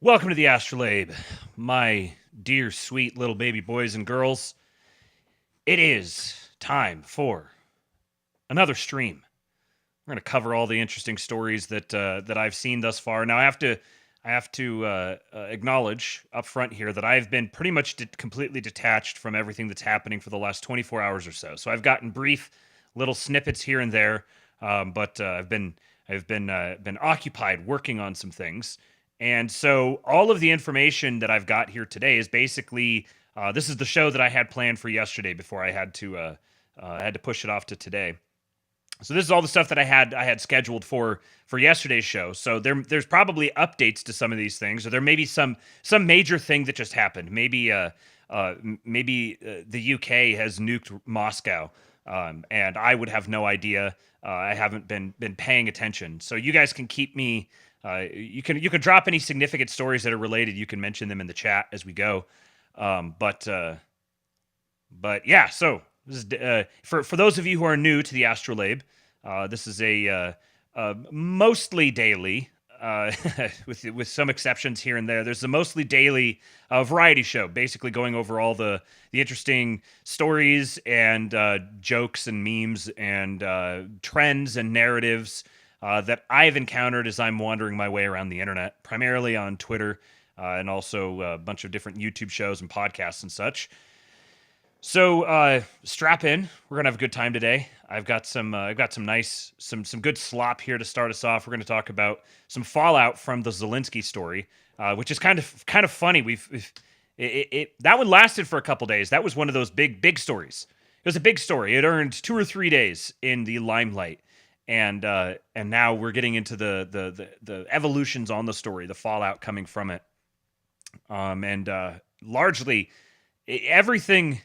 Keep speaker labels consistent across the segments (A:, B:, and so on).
A: Welcome to the ASTROLABE, my dear, sweet little baby boys and girls. It is time for another stream. We're going to cover all the interesting stories that I've seen thus far. Now, I have to acknowledge up front here that I've been pretty much completely detached from everything that's happening for the last 24 hours or so. So I've gotten brief little snippets here and there, but I've been occupied working on some things. And so all of the information that I've got here today is basically, this is the show that I had planned for yesterday before I had to push it off to today. So this is all the stuff that I had scheduled for yesterday's show. So there's probably updates to some of these things, or there may be some major thing that just happened. Maybe the UK has nuked Moscow, and I would have no idea. I haven't been paying attention. So you guys can keep me. You can drop any significant stories that are related. You can mention them in the chat as we go. But yeah. So this is, for those of you who are new to the ASTROLABE, this is a mostly daily, with some exceptions here and there. There's a mostly daily variety show, basically going over all the interesting stories and jokes and memes and trends and narratives that I've encountered as I'm wandering my way around the internet, primarily on Twitter, and also a bunch of different YouTube shows and podcasts and such. So strap in. We're gonna have a good time today. I've got some good slop here to start us off. We're gonna talk about some fallout from the Zelensky story, which is kind of funny. That one lasted for a couple days. That was one of those big stories. It was a big story. It earned 2 or 3 days in the limelight. And now we're getting into the evolutions on the story, the fallout coming from it, and largely everything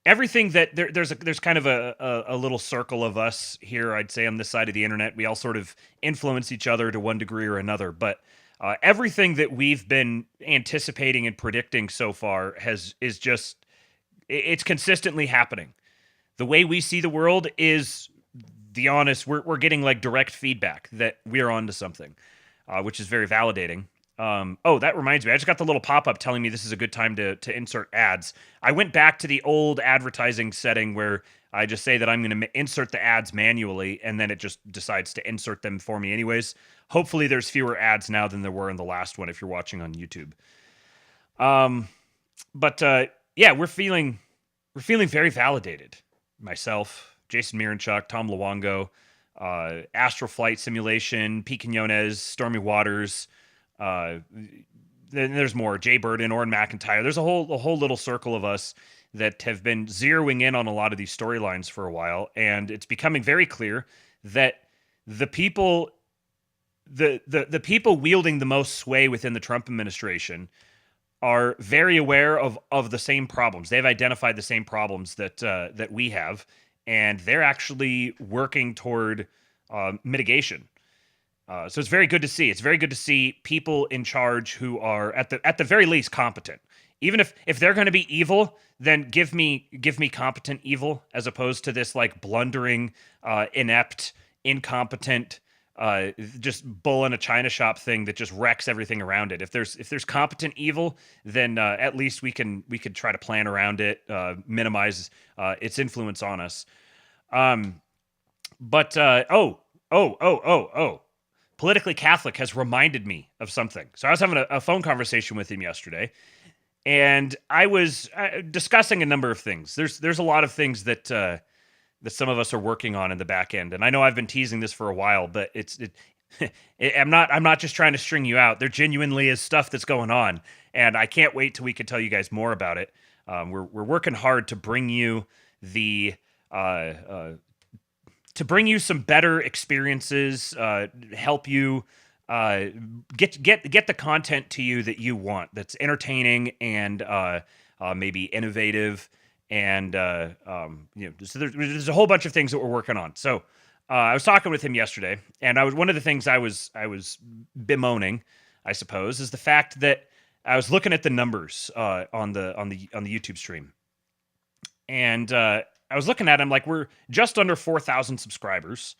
A: that there's kind of a little circle of us here, I'd say, on this side of the internet. We all sort of influence each other to one degree or another, but everything that we've been anticipating and predicting so far it's consistently happening. The way we see the world is the honest, we're getting like direct feedback that we're onto something, which is very validating. Oh, that reminds me, I just got the little pop-up telling me this is a good time to insert ads. I went back to the old advertising setting where I just say that I'm going to insert the ads manually, and then it just decides to insert them for me anyways. Hopefully there's fewer ads now than there were in the last one if you're watching on YouTube. Yeah, we're feeling very validated. Myself, Jason Miranchuk, Tom Luongo, Astral Flight Simulation, Pete Quinones, Stormy Waters, then there's more, Jay Burden, Oren McIntyre. There's a whole little circle of us that have been zeroing in on a lot of these storylines for a while, and it's becoming very clear that the people wielding the most sway within the Trump administration are very aware of the same problems. They've identified the same problems that we have, and they're actually working toward mitigation. So it's very good to see. It's very good to see people in charge who are at the very least competent. Even if they're going to be evil, then give me competent evil as opposed to this like blundering, inept, incompetent, just bull in a china shop thing that just wrecks everything around it. If there's competent evil, then at least we could try to plan around it, minimize its influence on us. But Politically Catholic has reminded me of something. So I was having a phone conversation with him yesterday, and I was discussing a number of things. There's a lot of things that some of us are working on in the back end, and I know I've been teasing this for a while, but I'm not just trying to string you out. There genuinely is stuff that's going on, and I can't wait till we can tell you guys more about it. We're working hard to bring you some better experiences, help you get the content to you that you want, that's entertaining and maybe innovative, and so there's a whole bunch of things that we're working on. So I was talking with him yesterday, and one of the things I was bemoaning, I suppose, is the fact that I was looking at the numbers on the YouTube stream, and I was looking at them like we're just under 4,000 subscribers,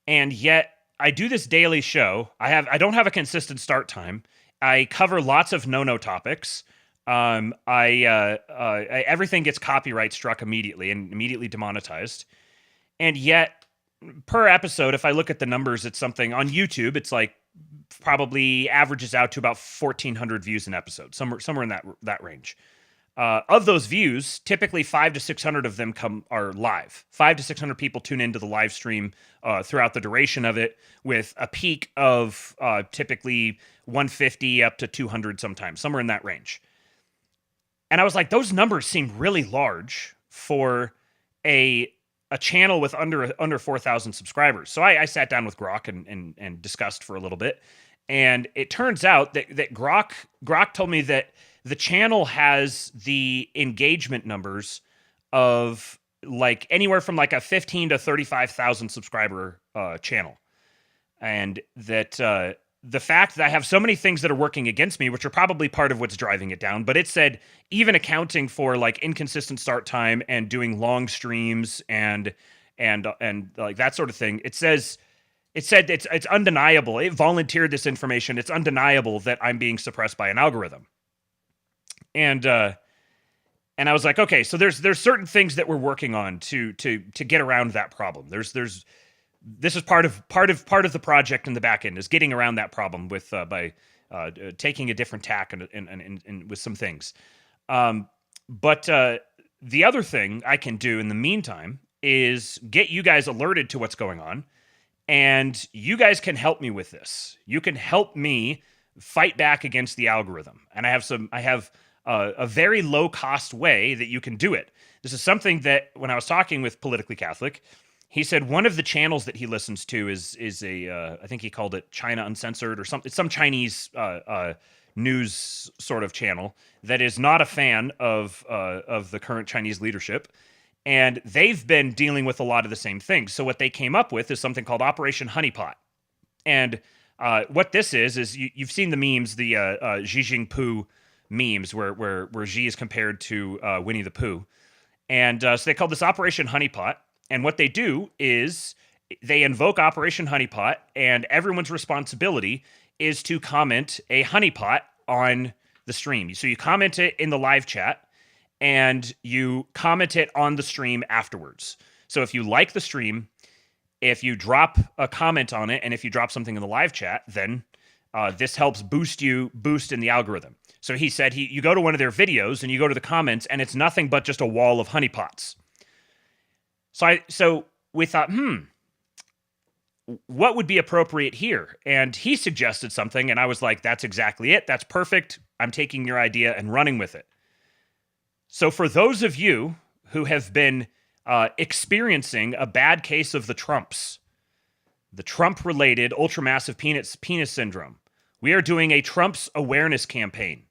A: and yet I do this daily show. I don't have a consistent start time. I cover lots of no topics. Everything gets copyright struck immediately and immediately demonetized. And yet, per episode, if I look at the numbers, it's something on YouTube. It's like probably averages out to about 1,400 views an episode, somewhere in that range. Of those views, typically 500 to 600 of them are live. 500 to 600 people tune into the live stream throughout the duration of it, with a peak of typically 150 up to 200 sometimes, somewhere in that range. And I was like, those numbers seem really large for a channel with under 4,000 subscribers. So I sat down with Grok and discussed for a little bit. And it turns out that Grok told me that the channel has the engagement numbers of like anywhere from like a 15 to 35,000 subscriber channel. And that the fact that I have so many things that are working against me, which are probably part of what's driving it down, but it said even accounting for like inconsistent start time and doing long streams and like that sort of thing, it said it's undeniable. It volunteered this information. It's undeniable that I'm being suppressed by an algorithm. And I was like, okay, so there's certain things that we're working on to get around that problem. This is part of the project in the back end, is getting around that problem with by taking a different tack and with some things. But the other thing I can do in the meantime is get you guys alerted to what's going on, and you guys can help me with this. You can help me fight back against the algorithm, and I have a very low cost way that you can do it. This is something that when I was talking with Politically Catholic, he said one of the channels that he listens to is a I think he called it China Uncensored or something. It's some Chinese news sort of channel that is not a fan of the current Chinese leadership, and they've been dealing with a lot of the same things. So what they came up with is something called Operation Honeypot, and what this is you've seen the memes, the Xi Jinping memes where Xi is compared to Winnie the Pooh, and so they called this Operation Honeypot. And what they do is they invoke Operation Honeypot, and everyone's responsibility is to comment a honeypot on the stream. So you comment it in the live chat, and you comment it on the stream afterwards. So if you like the stream, if you drop a comment on it, and if you drop something in the live chat, then this helps boost in the algorithm. So he said you go to one of their videos, and you go to the comments, and it's nothing but just a wall of honeypots. So we thought, what would be appropriate here? And he suggested something, and I was like, that's exactly it. That's perfect. I'm taking your idea and running with it. So for those of you who have been experiencing a bad case of the Trumps, the Trump-related ultramassive penis syndrome, we are doing a Trump's awareness campaign.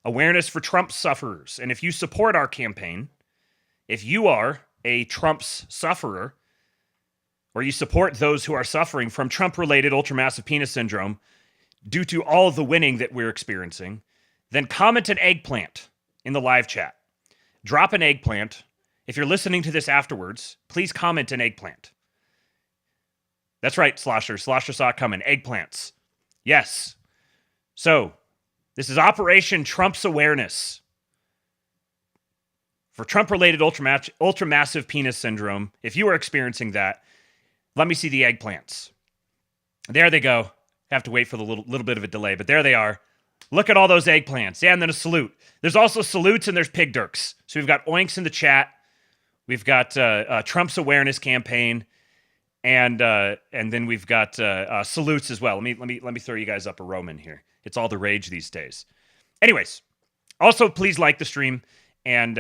A: Awareness for Trump sufferers. And if you support our campaign, if you are a Trump's sufferer, or you support those who are suffering from Trump-related ultramassive penis syndrome due to all the winning that we're experiencing, then comment an eggplant in the live chat. Drop an eggplant. If you're listening to this afterwards, please comment an eggplant. That's right, Slosher. Slosher saw it coming. Eggplants. Yes. So, this is Operation Trump's Awareness. For Trump-related ultramassive penis syndrome, if you are experiencing that, let me see the eggplants. There they go. Have to wait for the little bit of a delay, but there they are. Look at all those eggplants. Yeah, and then a salute. There's also salutes and there's pig dirks. So we've got oinks in the chat. We've got Trump's awareness campaign, and then we've got salutes as well. Let me throw you guys up a Roman here. It's all the rage these days. Anyways, also please like the stream, and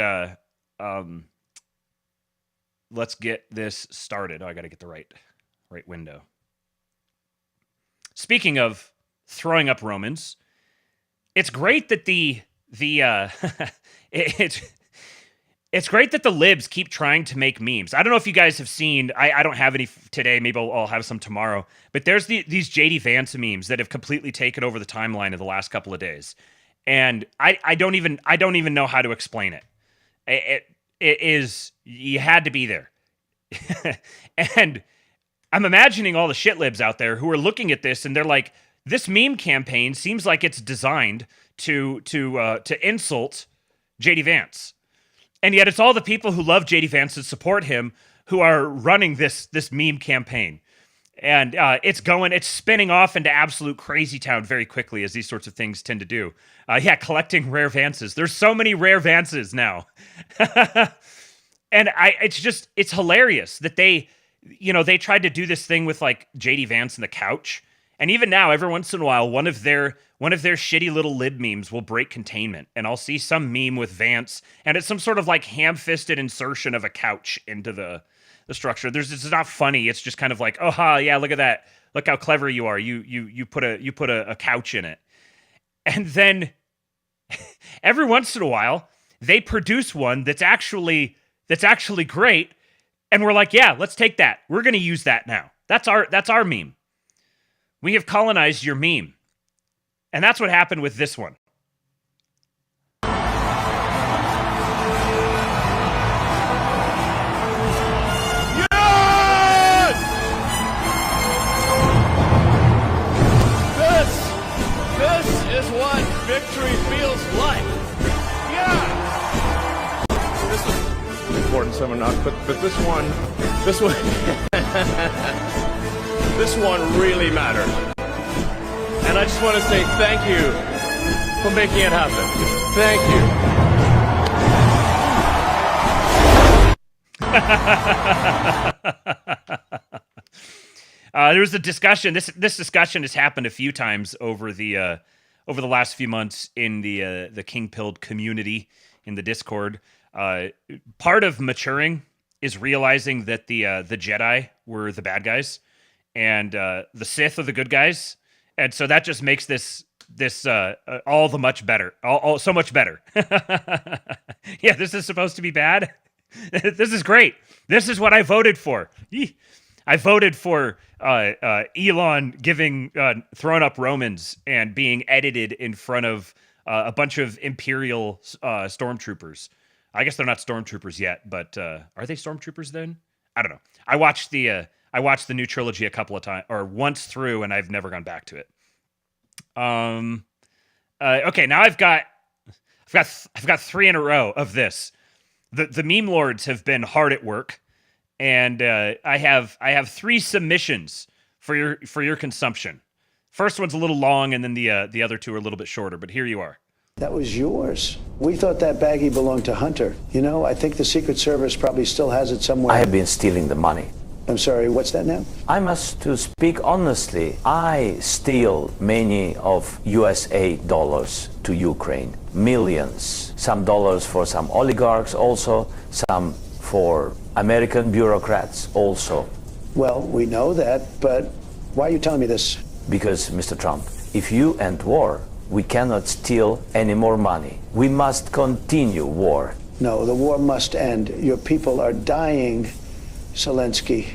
A: let's get this started. Oh, I got to get the right window. Speaking of throwing up Romans, it's great that it's great that the libs keep trying to make memes. I don't know if you guys have seen. I don't have any today. Maybe I'll have some tomorrow. But there's these JD Vance memes that have completely taken over the timeline of the last couple of days, and I don't even know how to explain it. It is, you had to be there. And I'm imagining all the shit libs out there who are looking at this and they're like, this meme campaign seems like it's designed to insult JD Vance. And yet it's all the people who love JD Vance and support him who are running this meme campaign. And it's spinning off into absolute crazy town very quickly, as these sorts of things tend to do. Collecting rare Vances. There's so many rare Vances now. And it's hilarious that they tried to do this thing with like JD Vance and the couch. And even now, every once in a while, one of their shitty little lib memes will break containment, and I'll see some meme with Vance, and it's some sort of like ham-fisted insertion of a couch into the structure. It's not funny. It's just kind of like, oh yeah, look at that. Look how clever you are. You put a couch in it, and then every once in a while they produce one that's actually great, and we're like, yeah, let's take that. We're gonna use that now. That's our meme. We have colonized your meme. And that's what happened with this one.
B: Yes! This is what victory feels like. Yeah! This is important, some are not, but this one, this one really mattered. And I just want to say thank you for making it happen. Thank
A: you. There was a discussion. This discussion has happened a few times over the last few months in the King-Pilled community in the Discord. Part of maturing is realizing that the Jedi were the bad guys and the Sith are the good guys. And so that just makes this all the much better, all so much better. Yeah, this is supposed to be bad. This is great. This is what I voted for. I voted for Elon throwing up Romans and being edited in front of a bunch of Imperial stormtroopers. I guess they're not stormtroopers yet, but are they stormtroopers then? I don't know. I watched the new trilogy a couple of times, or once through, and I've never gone back to it. Okay, now I've got 3 in a row of this. The meme lords have been hard at work, and I have 3 submissions for your consumption. First one's a little long, and then the other 2 are a little bit shorter. But here you are.
C: That was yours. We thought that baggie belonged to Hunter. You know, I think the Secret Service probably still has it somewhere.
D: I have been stealing the money.
C: I'm sorry, what's that now?
D: I must to speak honestly. I steal many of USA dollars to Ukraine. Millions. Some dollars for some oligarchs also. Some for American bureaucrats also.
C: Well, we know that, but why are you telling me this?
D: Because, Mr. Trump, if you end war, we cannot steal any more money. We must continue war.
C: No, the war must end. Your people are dying, Zelensky.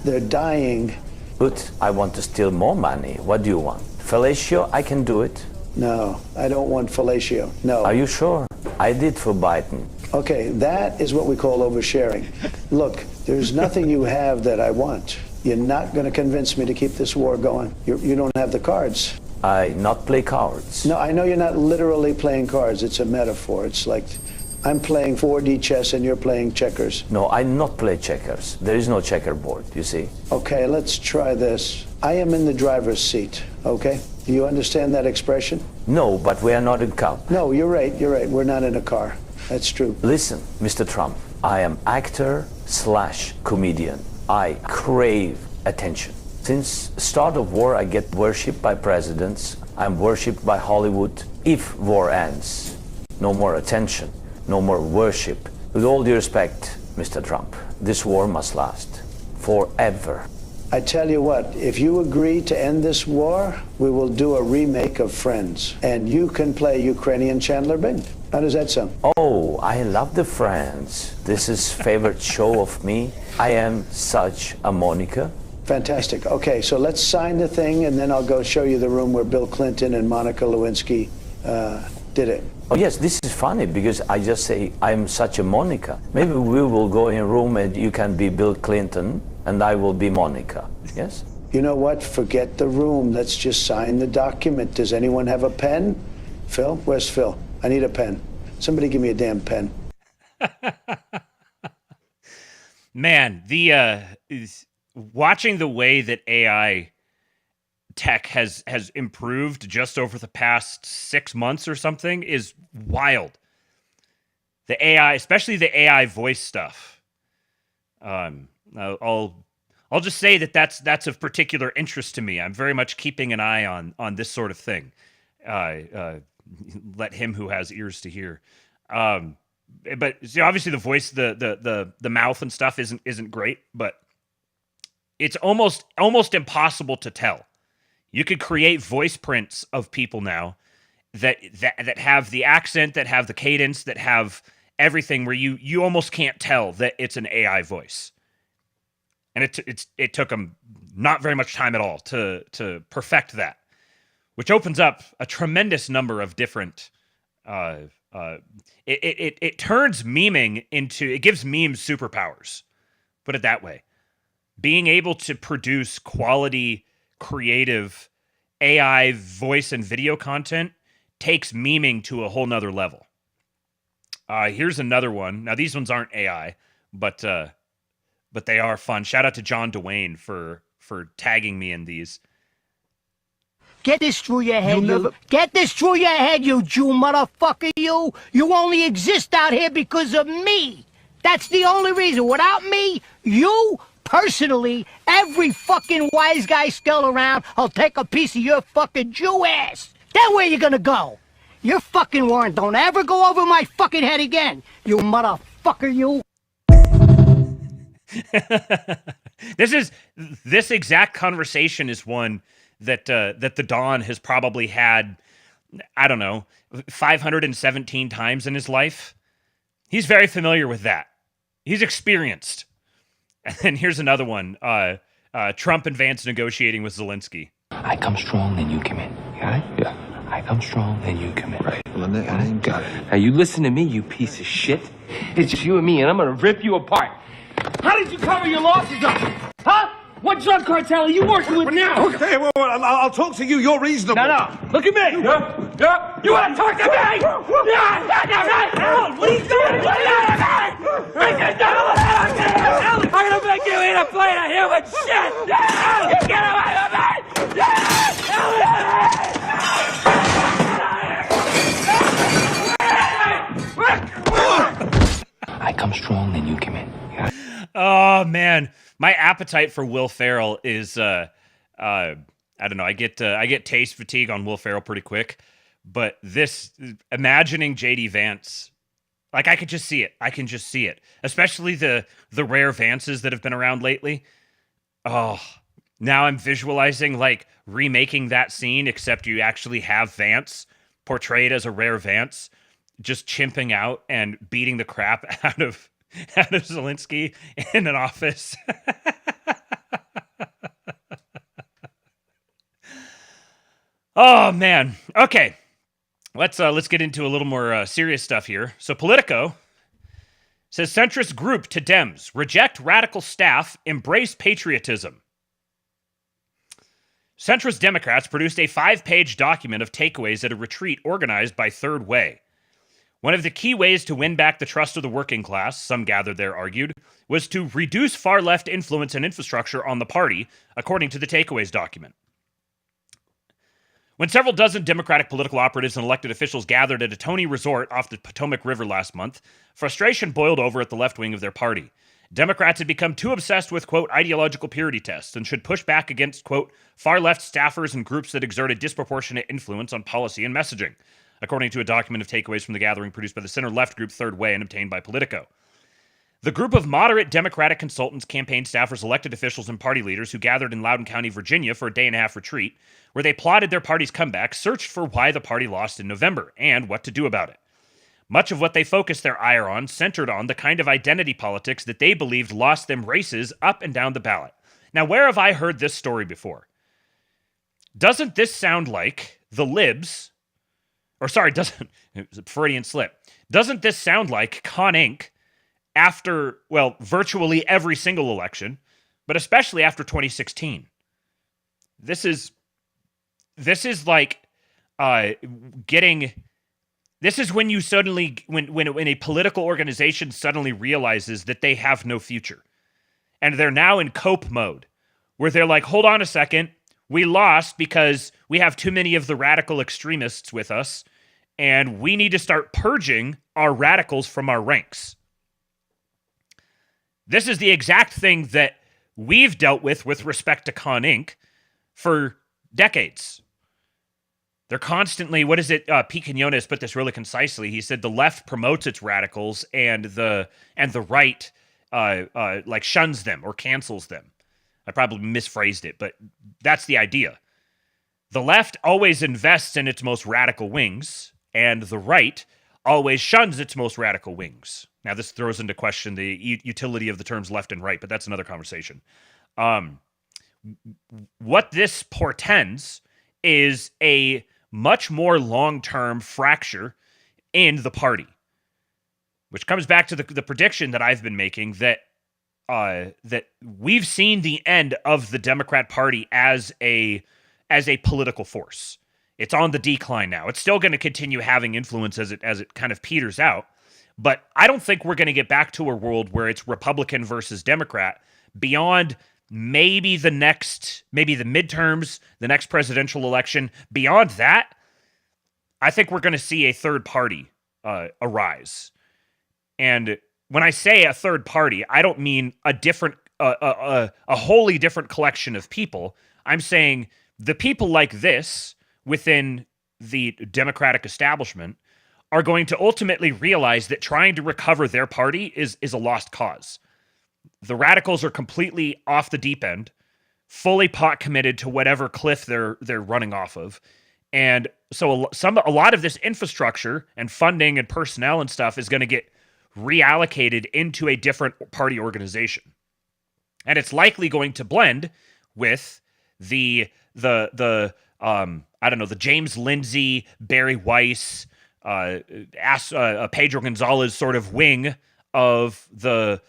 C: They're dying.
D: But I want to steal more money. What do you want? Fellatio, I can do it.
C: No, I don't want fellatio. No.
D: Are you sure? I did for Biden.
C: Okay, that is what we call oversharing. Look, there's nothing you have that I want. You're not going to convince me to keep this war going. You don't have the cards.
D: I not play cards.
C: No, I know you're not literally playing cards. It's a metaphor. It's like I'm playing 4D chess and you're playing checkers.
D: No, I not play checkers. There is no checkerboard, you see.
C: Okay, let's try this. I am in the driver's seat, okay? Do you understand that expression?
D: No, but we are not in car.
C: No, you're right. You're right. We're not in a car. That's true.
D: Listen, Mr. Trump, I am actor/comedian. I crave attention. Since start of war, I get worshipped by presidents. I'm worshipped by Hollywood. If war ends, no more attention, no more worship. With all due respect, Mr. Trump, this war must last forever.
C: I tell you what, if you agree to end this war, we will do a remake of Friends. And you can play Ukrainian Chandler Bing. How does that sound?
D: Oh, I love the Friends. This is favorite show of me. I am such a Monica.
C: Fantastic. Okay, so let's sign the thing, and then I'll go show you the room where Bill Clinton and Monica Lewinsky did it.
D: Oh yes, this is funny because I just say I'm such a Monica. Maybe we will go in a room and you can be Bill Clinton and I will be Monica. Yes?
C: You know what? Forget the room. Let's just sign the document. Does anyone have a pen? Phil? Where's Phil? I need a pen. Somebody give me a damn pen.
A: Man, watching the way that AI tech has improved just over the past 6 months or something is wild. The AI, especially the AI voice stuff. I'll just say that's of particular interest to me. I'm very much keeping an eye on this sort of thing. Let him who has ears to hear. But see, obviously the voice, the mouth and stuff isn't great, but it's almost impossible to tell. You could create voice prints of people now that have the accent, that have the cadence, that have everything where you almost can't tell that it's an AI voice. And it took them not very much time at all to perfect that, which opens up a tremendous number of different. It turns memeing into, it gives memes superpowers. Put it that way. Being able to produce quality, creative AI voice and video content takes memeing to a whole nother level. Here's another one. Now these ones aren't AI, but they are fun. Shout out to John Dwayne for tagging me in these.
E: Get this through your head, Get this through your head, you Jew motherfucker, you! You only exist out here because of me! That's the only reason. Without me, you, personally, every fucking wise guy still around, will take a piece of your fucking Jew ass! Then where you gonna go? Your fucking warrant don't ever go over my fucking head again, you motherfucker, you!
A: This exact conversation is one that the Don has probably had, I don't know, 517 times in his life. He's very familiar with that. He's experienced. And then here's another one. Trump and Vance negotiating with Zelensky.
F: I come strong, then you come in. Got it? Yeah. I come strong, then you come in.
G: Right. Well, then got it.
F: Now you listen to me, you piece of shit. It's just you and me, and I'm gonna rip you apart. How did you cover your losses up? Huh? What drug cartel are you working with now?
G: Okay, well, I'll talk to you. You're reasonable.
F: No. Look at me. Yeah. You want to talk to me? Yeah. What are you doing? I'm gonna make you eat a plate of human shit. Get away from me. I come strong, then you come in. Yeah.
A: Oh man, my appetite for Will Ferrell is I don't know. I get taste fatigue on Will Ferrell pretty quick, but this imagining JD Vance, like I could just see it. I can just see it, especially the rare Vances that have been around lately. Oh, now I'm visualizing like remaking that scene, except you actually have Vance portrayed as a rare Vance, just chimping out and beating the crap out of Zelensky in an office. Oh man. Okay. Let's get into a little more serious stuff here. So Politico says centrist group to Dems reject radical staff, embrace patriotism. Centrist Democrats produced a 5-page document of takeaways at a retreat organized by Third Way. One of the key ways to win back the trust of the working class, some gathered there argued, was to reduce far-left influence and infrastructure on the party, according to the takeaways document. When several dozen Democratic political operatives and elected officials gathered at a Tony resort off the Potomac River last month, frustration boiled over at the left wing of their party. Democrats had become too obsessed with, quote, ideological purity tests and should push back against, quote, far-left staffers and groups that exerted disproportionate influence on policy and messaging, according to a document of takeaways from the gathering produced by the center-left group Third Way and obtained by Politico. The group of moderate Democratic consultants, campaign staffers, elected officials, and party leaders who gathered in Loudoun County, Virginia for a day-and-a-half retreat, where they plotted their party's comeback, searched for why the party lost in November and what to do about it. Much of what they focused their ire on centered on the kind of identity politics that they believed lost them races up and down the ballot. Now, where have I heard this story before? Doesn't this sound like the libs, it was a Freudian slip. Doesn't this sound like Con Inc. after, well, virtually every single election, but especially after 2016? This is like this is when you suddenly, when a political organization suddenly realizes that they have no future. And they're now in cope mode, where they're like, hold on a second, we lost because we have too many of the radical extremists with us, and we need to start purging our radicals from our ranks. This is the exact thing that we've dealt with respect to Con Inc. for decades. They're constantly, what is it? Pete Quinones put this really concisely. He said the left promotes its radicals and the right like shuns them or cancels them. I probably misphrased it, but that's the idea. The left always invests in its most radical wings, and the right always shuns its most radical wings. Now, this throws into question the utility of the terms left and right, but that's another conversation. What this portends is a much more long-term fracture in the party, which comes back to the prediction that I've been making that we've seen the end of the Democrat Party as a political force. It's on the decline now. It's still going to continue having influence as it kind of peters out, but I don't think we're going to get back to a world where it's Republican versus Democrat beyond maybe the midterms, the next presidential election. Beyond that, I think we're going to see a third party arise. And when I say a third party, I don't mean a wholly different collection of people. I'm saying the people like this within the Democratic establishment are going to ultimately realize that trying to recover their party is a lost cause. The radicals are completely off the deep end, fully pot committed to whatever cliff they're running off of. And so a lot of this infrastructure and funding and personnel and stuff is going to get reallocated into a different party organization. And it's likely going to blend with the James Lindsay, Barry Weiss, Pedro Gonzalez sort of wing of the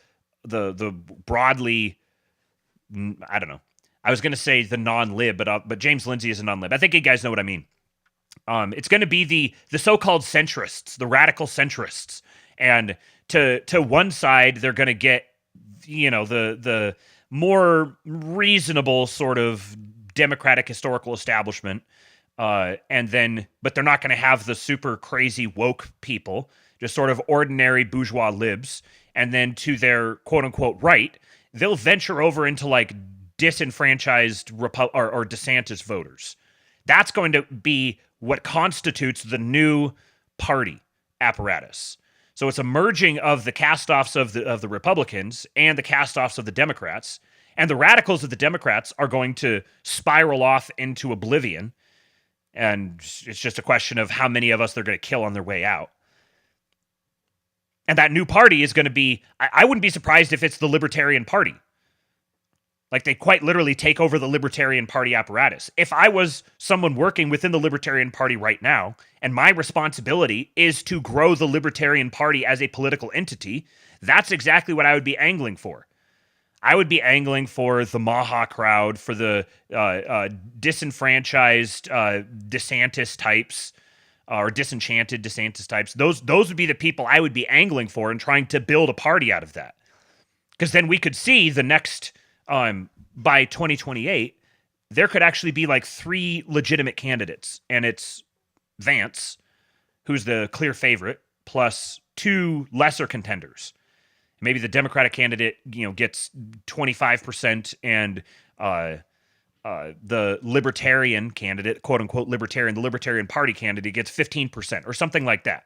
A: broadly, I don't know. I was going to say the non-lib, but James Lindsay is a non-lib. I think you guys know what I mean. It's going to be the so-called centrists, the radical centrists, and to one side they're going to get the more reasonable sort of Democratic historical establishment, but they're not going to have the super crazy woke people, just sort of ordinary bourgeois libs. And then to their quote-unquote right, they'll venture over into like disenfranchised or DeSantis voters. That's going to be what constitutes the new party apparatus. So it's a merging of the cast-offs of the Republicans and the cast-offs of the Democrats. And the radicals of the Democrats are going to spiral off into oblivion. And it's just a question of how many of us they're going to kill on their way out. And that new party is going to be, I wouldn't be surprised if it's the Libertarian Party. Like they quite literally take over the Libertarian Party apparatus. If I was someone working within the Libertarian Party right now, and my responsibility is to grow the Libertarian Party as a political entity, that's exactly what I would be angling for. I would be angling for the Maha crowd, for the disenfranchised DeSantis types, or disenchanted DeSantis types. Those would be the people I would be angling for and trying to build a party out of that. Because then we could see the next, by 2028, there could actually be like 3 legitimate candidates. And it's Vance, who's the clear favorite, plus 2 lesser contenders. Maybe the Democratic candidate, gets 25%, and the Libertarian candidate, quote unquote Libertarian, the Libertarian Party candidate gets 15% or something like that.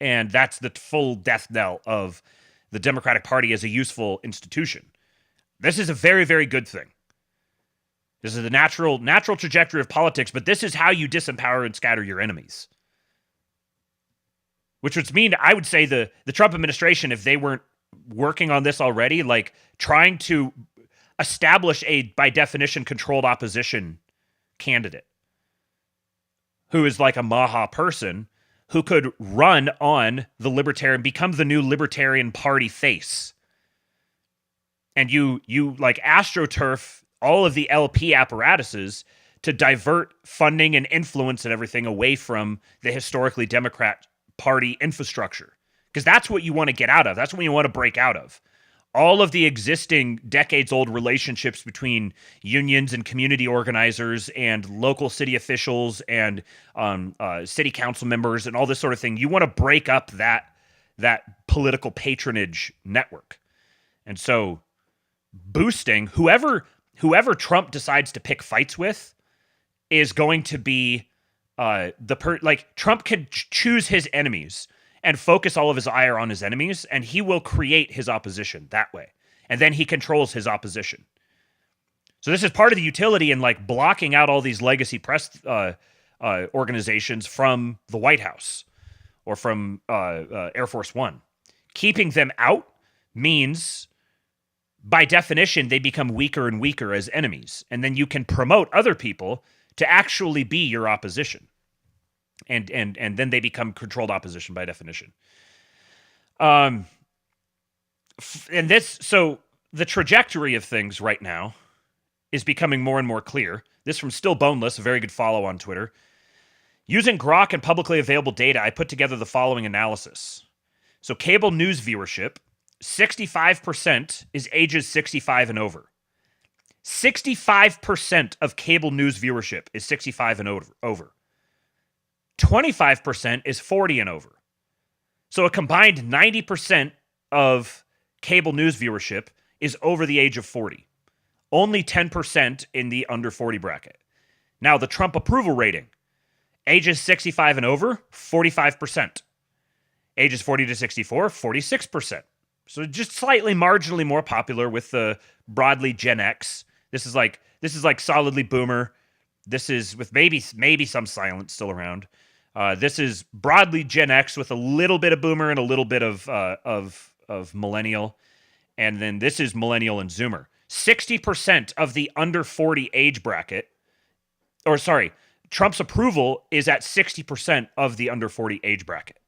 A: And that's the full death knell of the Democratic Party as a useful institution. This is a very, very good thing. This is the natural trajectory of politics, but this is how you disempower and scatter your enemies. Which would mean, I would say, the Trump administration, if they weren't working on this already, like trying to establish a, by definition, controlled opposition candidate who is like a Maha person who could run on the Libertarian, become the new Libertarian Party face. And you like AstroTurf all of the LP apparatuses to divert funding and influence and everything away from the historically Democrat Party infrastructure. Because that's what you want to get out of. That's what you want to break out of. All of the existing decades-old relationships between unions and community organizers and local city officials and city council members and all this sort of thing. You want to break up that political patronage network. And so boosting whoever Trump decides to pick fights with is going to be Trump can choose his enemies and focus all of his ire on his enemies, and he will create his opposition that way. And then he controls his opposition. So this is part of the utility in like blocking out all these legacy press organizations from the White House or from Air Force One. Keeping them out means, by definition, they become weaker and weaker as enemies. And then you can promote other people to actually be your opposition. And then they become controlled opposition by definition. So the trajectory of things right now is becoming more and more clear. This from Still Boneless, a very good follow on Twitter. Using Grok and publicly available data, I put together the following analysis. So cable news viewership, 65% is ages 65 and over. 65% of cable news viewership is 65 and over. 25% is 40 and over. So a combined 90% of cable news viewership is over the age of 40. Only 10% in the under 40 bracket. Now, the Trump approval rating, ages 65 and over, 45%. Ages 40 to 64, 46%. So just slightly marginally more popular with the broadly Gen X. This is like solidly boomer. This is with maybe some silence still around. This is broadly Gen X with a little bit of boomer and a little bit of millennial. And then this is millennial and zoomer. 60% of the under 40 age bracket, Trump's approval is at 60% of the under 40 age bracket.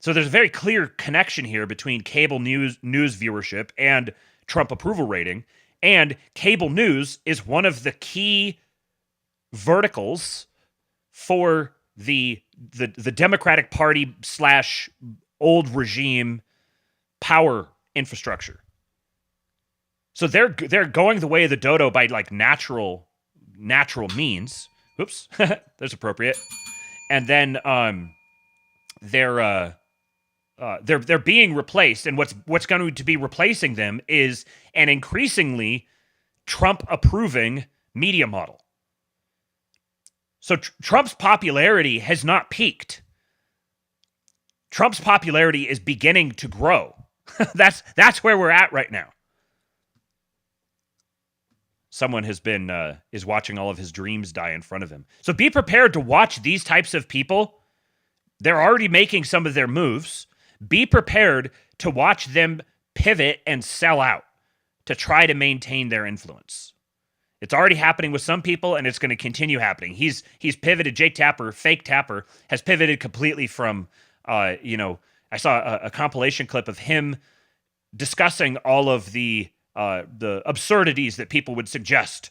A: So there's a very clear connection here between cable news viewership and Trump approval rating. And cable news is one of the key verticals for the Democratic Party / old regime power infrastructure. So they're going the way of the dodo by like natural means. Oops, that's appropriate. And then they're being replaced, and what's going to be replacing them is an increasingly Trump approving media model. So Trump's popularity has not peaked. Trump's popularity is beginning to grow. That's where we're at right now. Someone is watching all of his dreams die in front of him. So be prepared to watch these types of people. They're already making some of their moves. Be prepared to watch them pivot and sell out to try to maintain their influence. It's already happening with some people, and it's going to continue happening. He's pivoted. Jake Tapper, fake Tapper, has pivoted completely from, I saw a compilation clip of him discussing all of the absurdities that people would suggest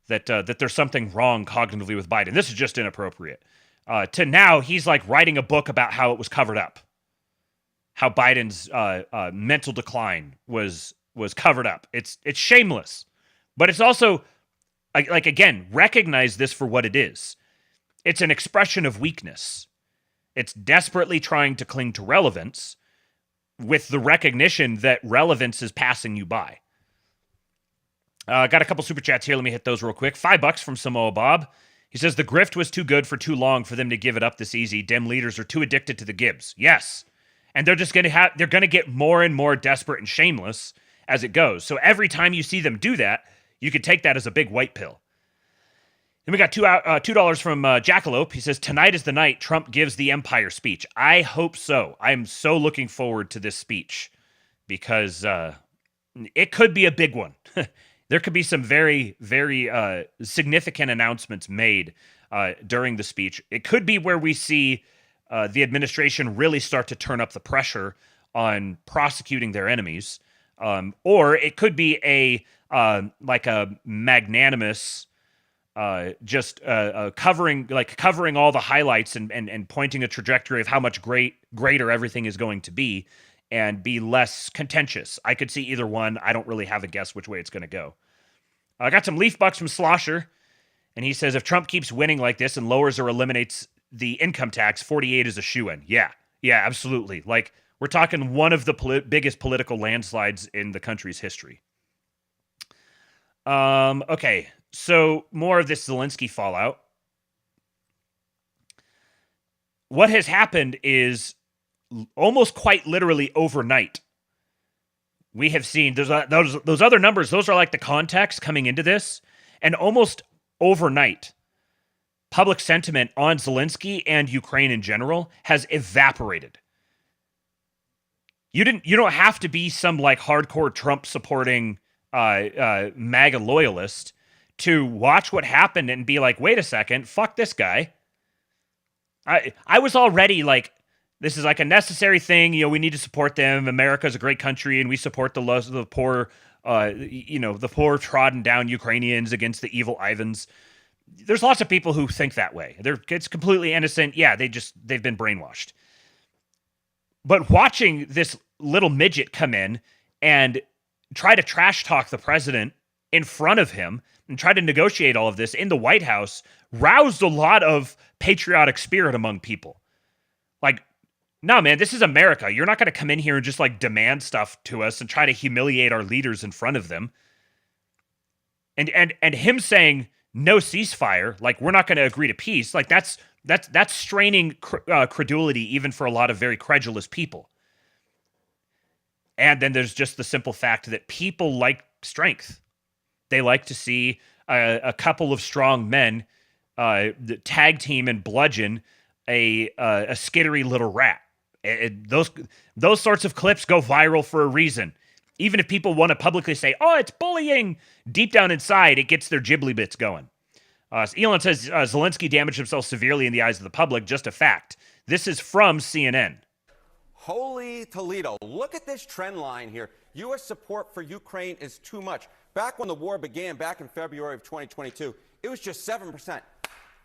A: that there's something wrong cognitively with Biden. This is just inappropriate. To now, he's like writing a book about how it was covered up, how Biden's mental decline was covered up. It's shameless, but it's also like, again, recognize this for what it is. It's an expression of weakness. It's desperately trying to cling to relevance with the recognition that relevance is passing you by. Got a couple super chats here. Let me hit those real quick. $5 from Samoa Bob. He says, the grift was too good for too long for them to give it up this easy. Dem leaders are too addicted to the Gibbs. Yes. And they're just going to they're going to get more and more desperate and shameless as it goes. So every time you see them do that, you could take that as a big white pill. Then we got $2 from Jackalope. He says, tonight is the night Trump gives the Empire speech. I hope so. I'm so looking forward to this speech because it could be a big one. There could be some very, very significant announcements made during the speech. It could be where we see the administration really start to turn up the pressure on prosecuting their enemies. Or it could be a magnanimous covering all the highlights and pointing a trajectory of how much greater everything is going to be and be less contentious. I could see either one. I don't really have a guess which way it's going to go. I got some leaf bucks from Slosher, and he says, if Trump keeps winning like this and lowers or eliminates the income tax, 48 is a shoo-in. Yeah, absolutely. Like, we're talking one of the biggest political landslides in the country's history. Okay, so more of this Zelensky fallout. What has happened is almost quite literally overnight, we have seen those other numbers. Those are like the context coming into this, and almost overnight, public sentiment on Zelensky and Ukraine in general has evaporated. You don't have to be some like hardcore Trump supporting MAGA loyalist to watch what happened and be like, wait a second, fuck this guy. I was already like, this is like a necessary thing. You know, we need to support them. America's a great country, and we support the poor, the poor trodden down Ukrainians against the evil Ivans. There's lots of people who think that way. It's completely innocent. Yeah, they've been brainwashed. But watching this little midget come in and try to trash talk the president in front of him and try to negotiate all of this in the White House roused a lot of patriotic spirit among people. Like, no, man, this is America. You're not going to come in here and just like demand stuff to us and try to humiliate our leaders in front of them. And him saying no ceasefire, like we're not going to agree to peace, like that's straining credulity even for a lot of very credulous people. And then there's just the simple fact that people like strength. They like to see a couple of strong men tag team and bludgeon a skittery little rat. Those sorts of clips go viral for a reason. Even if people want to publicly say, oh, it's bullying, deep down inside, it gets their ghibli bits going. Elon says, Zelensky damaged himself severely in the eyes of the public. Just a fact. This is from CNN.
H: Holy Toledo. Look at this trend line here. U.S. support for Ukraine is too much. Back when the war began, back in February of 2022, it was just 7%.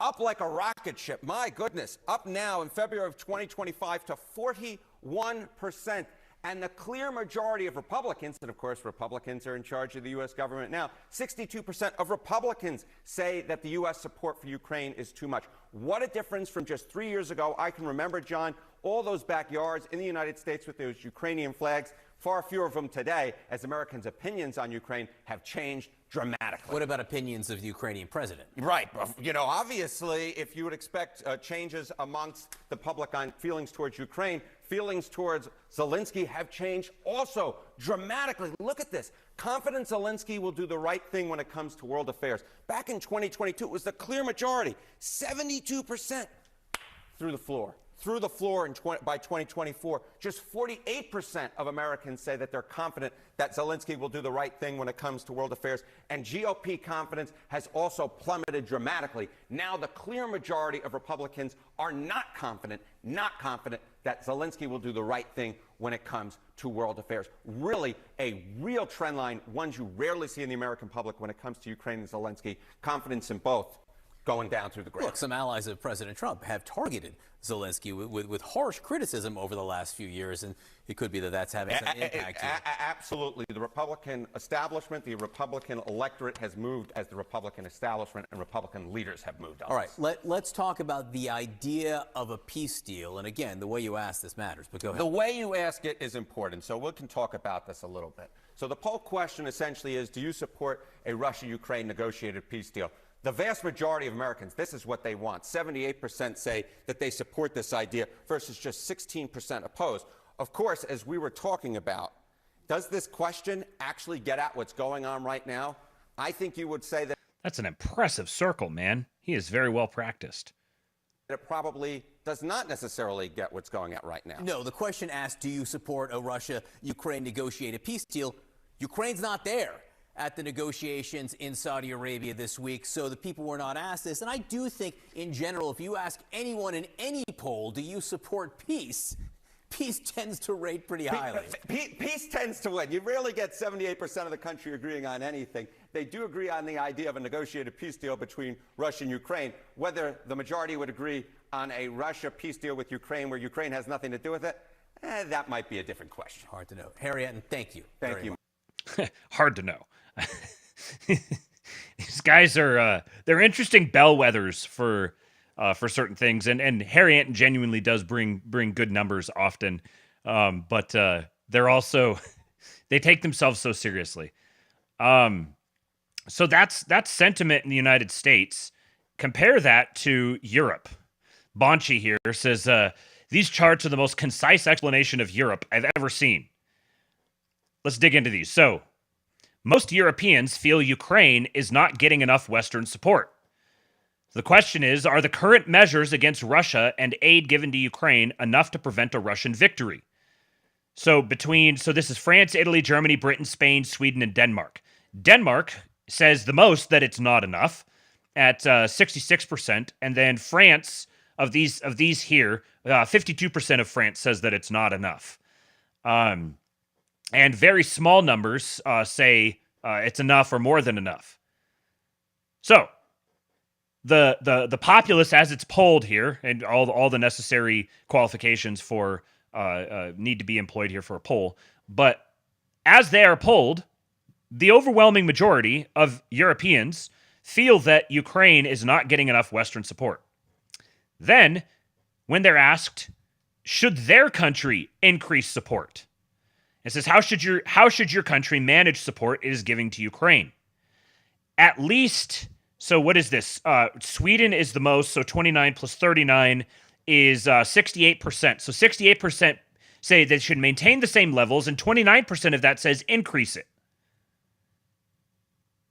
H: Up like a rocket ship. My goodness. Up now in February of 2025 to 41%. And the clear majority of Republicans, and of course Republicans are in charge of the U.S. government now, 62% of Republicans say that the U.S. support for Ukraine is too much. What a difference from just 3 years ago. I can remember, John, all those backyards in the United States with those Ukrainian flags. Far fewer of them today, as Americans' opinions on Ukraine have changed dramatically.
I: What about opinions of the Ukrainian president?
H: Right. You know, obviously, if you would expect changes amongst the public on feelings towards Ukraine, feelings towards Zelensky have changed also dramatically. Look at this. Confident Zelensky will do the right thing when it comes to world affairs. Back in 2022, it was the clear majority, 72% through the floor. through the floor by 2024. Just 48% of Americans say that they're confident that Zelensky will do the right thing when it comes to world affairs. And GOP confidence has also plummeted dramatically. Now the clear majority of Republicans are not confident that Zelensky will do the right thing when it comes to world affairs. Really a real trend line, ones you rarely see in the American public when it comes to Ukraine and Zelensky. Confidence in both going down through the ground.
I: Look, some allies of President Trump have targeted Zelensky with harsh criticism over the last few years, and it could be that that's having some impact here.
H: Absolutely. The Republican establishment, the Republican electorate has moved as the Republican establishment and Republican leaders have moved on.
I: All right, let's talk about the idea of a peace deal. And again, the way you ask this matters, but go ahead.
H: The way you ask it is important, so we can talk about this a little bit. So the poll question essentially is, do you support a Russia-Ukraine negotiated peace deal? The vast majority of Americans, this is what they want. 78% say that they support this idea versus just 16% opposed. Of course, as we were talking about, does this question actually get at what's going on right now? I think you would say that
A: That's an impressive circle, man. He is very well practiced.
H: it probably does not necessarily get what's going at right now.
I: No, the question asked, do you support a Russia-Ukraine negotiated peace deal? Ukraine's not there at the negotiations in Saudi Arabia this week, so the people were not asked this. And I do think, in general, if you ask anyone in any poll, do you support peace, peace tends to rate pretty highly.
H: Peace tends to win. You rarely get 78% of the country agreeing on anything. They do agree on the idea of a negotiated peace deal between Russia and Ukraine. Whether the majority would agree on a Russia peace deal with Ukraine where Ukraine has nothing to do with it, that might be a different question.
I: Hard to know. Harriet, and thank you.
H: Thank you.
A: Hard to know. These guys are they're interesting bellwethers for certain things, and Harry Anton genuinely does bring good numbers often, but they're also they take themselves so seriously. So that's sentiment in the United States. Compare that to Europe. Bonchi here says these charts are the most concise explanation of Europe I've ever seen. Let's dig into these. So, most Europeans feel Ukraine is not getting enough Western support. The question is, are the current measures against Russia and aid given to Ukraine enough to prevent a Russian victory? So this is France, Italy, Germany, Britain, Spain, Sweden, and Denmark. Denmark says the most that it's not enough at 66%, and then France, of these here, 52% of France says that it's not enough. And very small numbers say it's enough or more than enough. So the populace, as it's polled here, and all the necessary qualifications for need to be employed here for a poll, but as they are polled, the overwhelming majority of Europeans feel that Ukraine is not getting enough Western support. Then, when they're asked, should their country increase support? It says, how should your country manage support it is giving to Ukraine? At least, so what is this? Sweden is the most, so 29 plus 39 is 68%. So 68% say they should maintain the same levels, and 29% of that says increase it.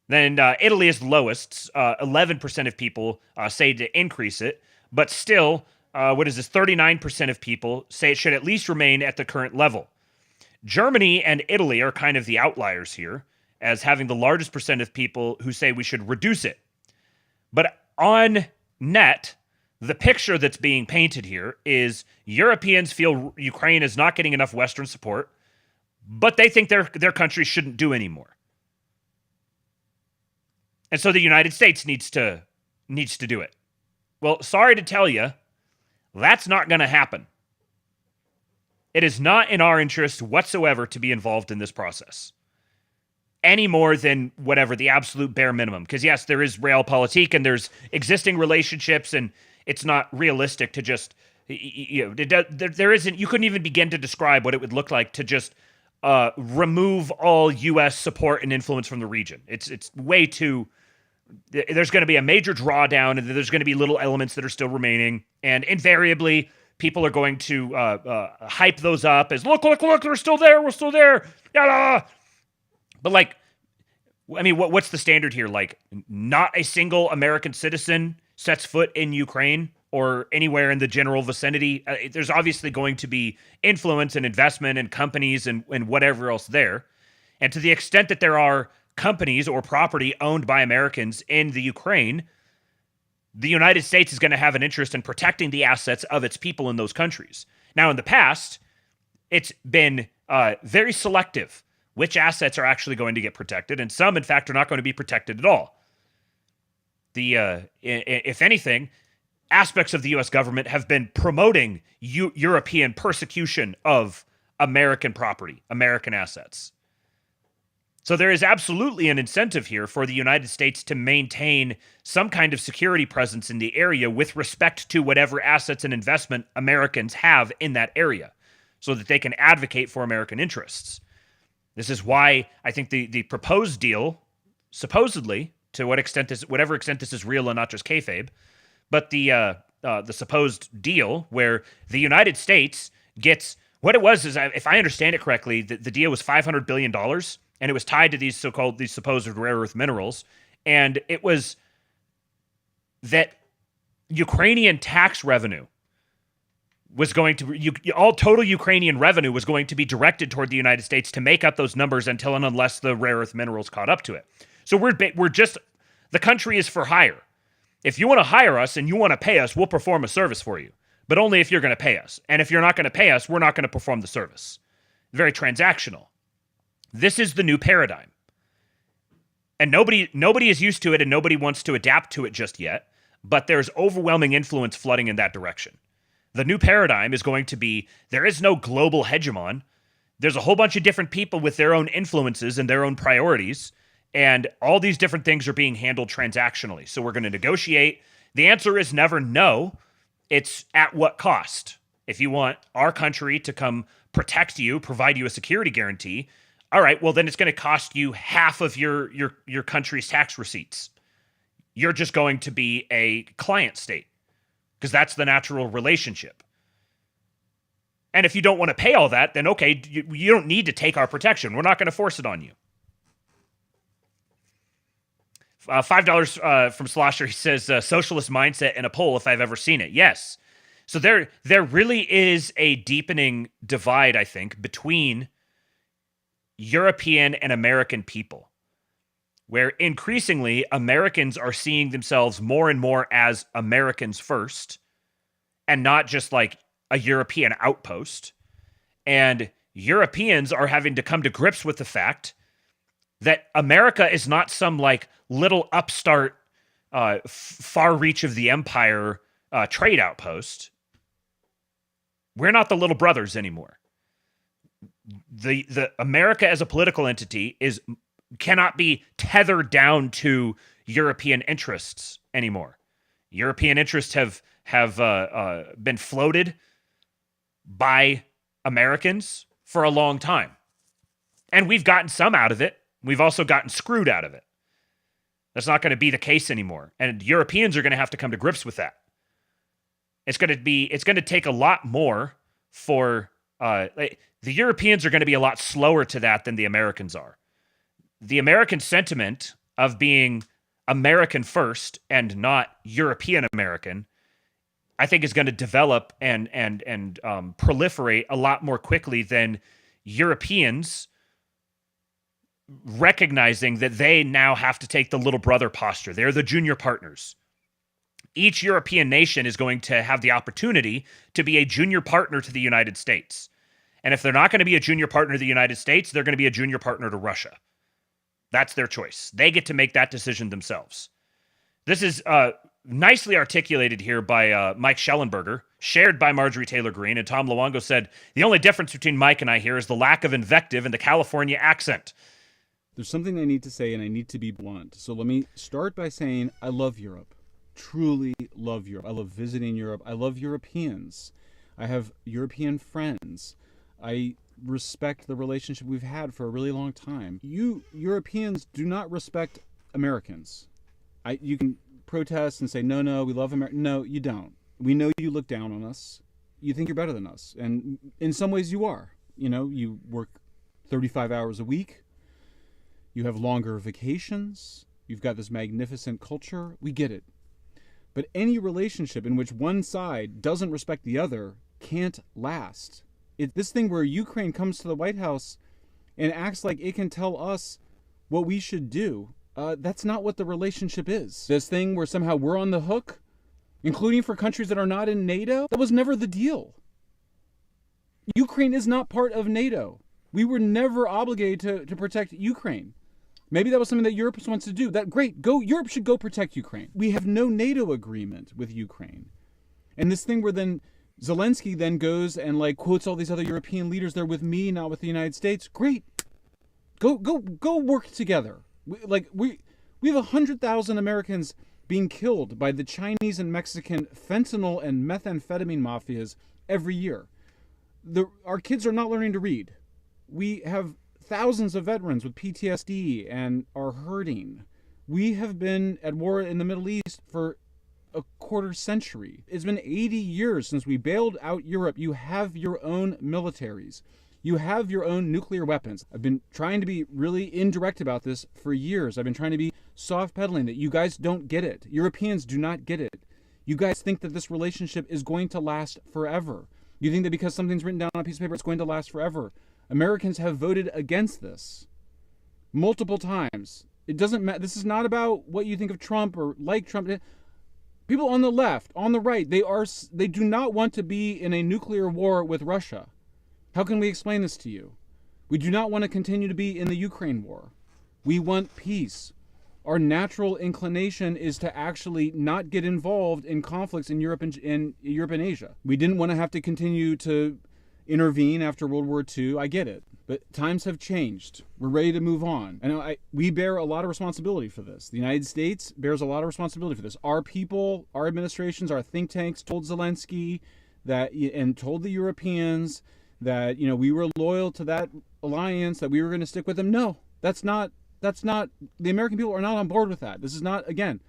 A: Then Italy is the lowest. 11% of people say to increase it, but still, what is this? 39% of people say it should at least remain at the current level. Germany and Italy are kind of the outliers here, as having the largest percent of people who say we should reduce it. But on net, the picture that's being painted here is Europeans feel Ukraine is not getting enough Western support, but they think their country shouldn't do anymore. And so the United States needs to do it. Well, sorry to tell you, that's not going to happen. It is not in our interest whatsoever to be involved in this process, any more than whatever the absolute bare minimum. Because yes, there is realpolitik and there's existing relationships, and it's not realistic to just, there isn't. You couldn't even begin to describe what it would look like to just remove all U.S. support and influence from the region. It's way too. There's going to be a major drawdown, and there's going to be little elements that are still remaining, and invariably, people are going to hype those up as, look, we're still there, yada. But like, I mean, what's the standard here? Like, not a single American citizen sets foot in Ukraine or anywhere in the general vicinity. There's obviously going to be influence and investment and companies and whatever else there. And to the extent that there are companies or property owned by Americans in the Ukraine, the United States is going to have an interest in protecting the assets of its people in those countries. Now, in the past, it's been very selective which assets are actually going to get protected, and some, in fact, are not going to be protected at all. If anything, aspects of the U.S. government have been promoting European persecution of American property, American assets. So there is absolutely an incentive here for the United States to maintain some kind of security presence in the area with respect to whatever assets and investment Americans have in that area, so that they can advocate for American interests. This is why I think the proposed deal, supposedly, to whatever extent this is real and not just kayfabe, but the supposed deal where the United States gets, what it was is, if I understand it correctly, the deal was $500 billion, and it was tied to these supposed rare earth minerals, and it was that Ukrainian tax revenue was going to, all total Ukrainian revenue was going to be directed toward the United States to make up those numbers until and unless the rare earth minerals caught up to it. So we're just, the country is for hire. If you want to hire us and you want to pay us, we'll perform a service for you, but only if you're going to pay us. And if you're not going to pay us, we're not going to perform the service. Very transactional. This is the new paradigm. And nobody is used to it, and nobody wants to adapt to it just yet, but there's overwhelming influence flooding in that direction. The new paradigm is going to be, there is no global hegemon. There's a whole bunch of different people with their own influences and their own priorities, and all these different things are being handled transactionally. So we're going to negotiate. The answer is never no. It's at what cost? If you want our country to come protect you, provide you a security guarantee, all right, well, then it's going to cost you half of your country's tax receipts. You're just going to be a client state, because that's the natural relationship. And if you don't want to pay all that, then okay, you don't need to take our protection. We're not going to force it on you. $5 from Slosher, he says, socialist mindset in a poll if I've ever seen it. Yes. So there really is a deepening divide, I think, between European and American people, where increasingly Americans are seeing themselves more and more as Americans first, and not just like a European outpost. And Europeans are having to come to grips with the fact that America is not some like little upstart, far reach of the empire trade outpost. We're not the little brothers anymore. The America as a political entity cannot be tethered down to European interests anymore. European interests have been floated by Americans for a long time. And we've gotten some out of it. We've also gotten screwed out of it. That's not going to be the case anymore. And Europeans are going to have to come to grips with that. It's going to take a lot more for, the Europeans are going to be a lot slower to that than the Americans are. The American sentiment of being American first and not European American, I think, is going to develop and proliferate a lot more quickly than Europeans recognizing that they now have to take the little brother posture. They're the junior partners. Each European nation is going to have the opportunity to be a junior partner to the United States. And if they're not going to be a junior partner to the United States, they're going to be a junior partner to Russia. That's their choice. They get to make that decision themselves. This is nicely articulated here by Mike Schellenberger, shared by Marjorie Taylor Greene, and Tom Luongo said, the only difference between Mike and I here is the lack of invective and the California accent.
J: There's something I need to say, and I need to be blunt. So let me start by saying I love Europe. Truly love Europe. I love visiting Europe. I love Europeans. I have European friends. I respect the relationship we've had for a really long time. You Europeans do not respect Americans. You can protest and say, no, we love America. No, you don't. We know you look down on us. You think you're better than us. And in some ways you are. You know, you work 35 hours a week. You have longer vacations. You've got this magnificent culture. We get it. But any relationship in which one side doesn't respect the other can't last. This thing where Ukraine comes to the White House and acts like it can tell us what we should do, that's not what the relationship is. This thing where somehow we're on the hook, including for countries that are not in NATO, that was never the deal. Ukraine is not part of NATO. We were never obligated to protect Ukraine. Maybe that was something that Europe wants to do. That great, Europe should go protect Ukraine. We have no NATO agreement with Ukraine. And this thing where then Zelensky then goes and like quotes all these other European leaders, they're with me, not with the United States. Great. Go work together. We have 100,000 Americans being killed by the Chinese and Mexican fentanyl and methamphetamine mafias every year. Our kids are not learning to read. We have thousands of veterans with PTSD and are hurting. We have been at war in the Middle East for a quarter century. It's been 80 years since we bailed out Europe. You have your own militaries. You have your own nuclear weapons. I've been trying to be really indirect about this for years. I've been trying to be soft pedaling that you guys don't get it. Europeans do not get it. You guys think that this relationship is going to last forever. You think that because something's written down on a piece of paper, it's going to last forever. Americans have voted against this multiple times. It doesn't matter. This is not about what you think of Trump or like Trump. People on the left, on the right, they do not want to be in a nuclear war with Russia. How can we explain this to you? We do not want to continue to be in the Ukraine war. We want peace. Our natural inclination is to actually not get involved in conflicts in Europe and Asia. We didn't want to have to continue to intervene after World War II. I get it. But times have changed. We're ready to move on. And we bear a lot of responsibility for this. The United States bears a lot of responsibility for this. Our people, our administrations, our think tanks told Zelensky that, and told the Europeans that, we were loyal to that alliance, that we were going to stick with them. No, that's not, the American people are not on board with that. This is not, again,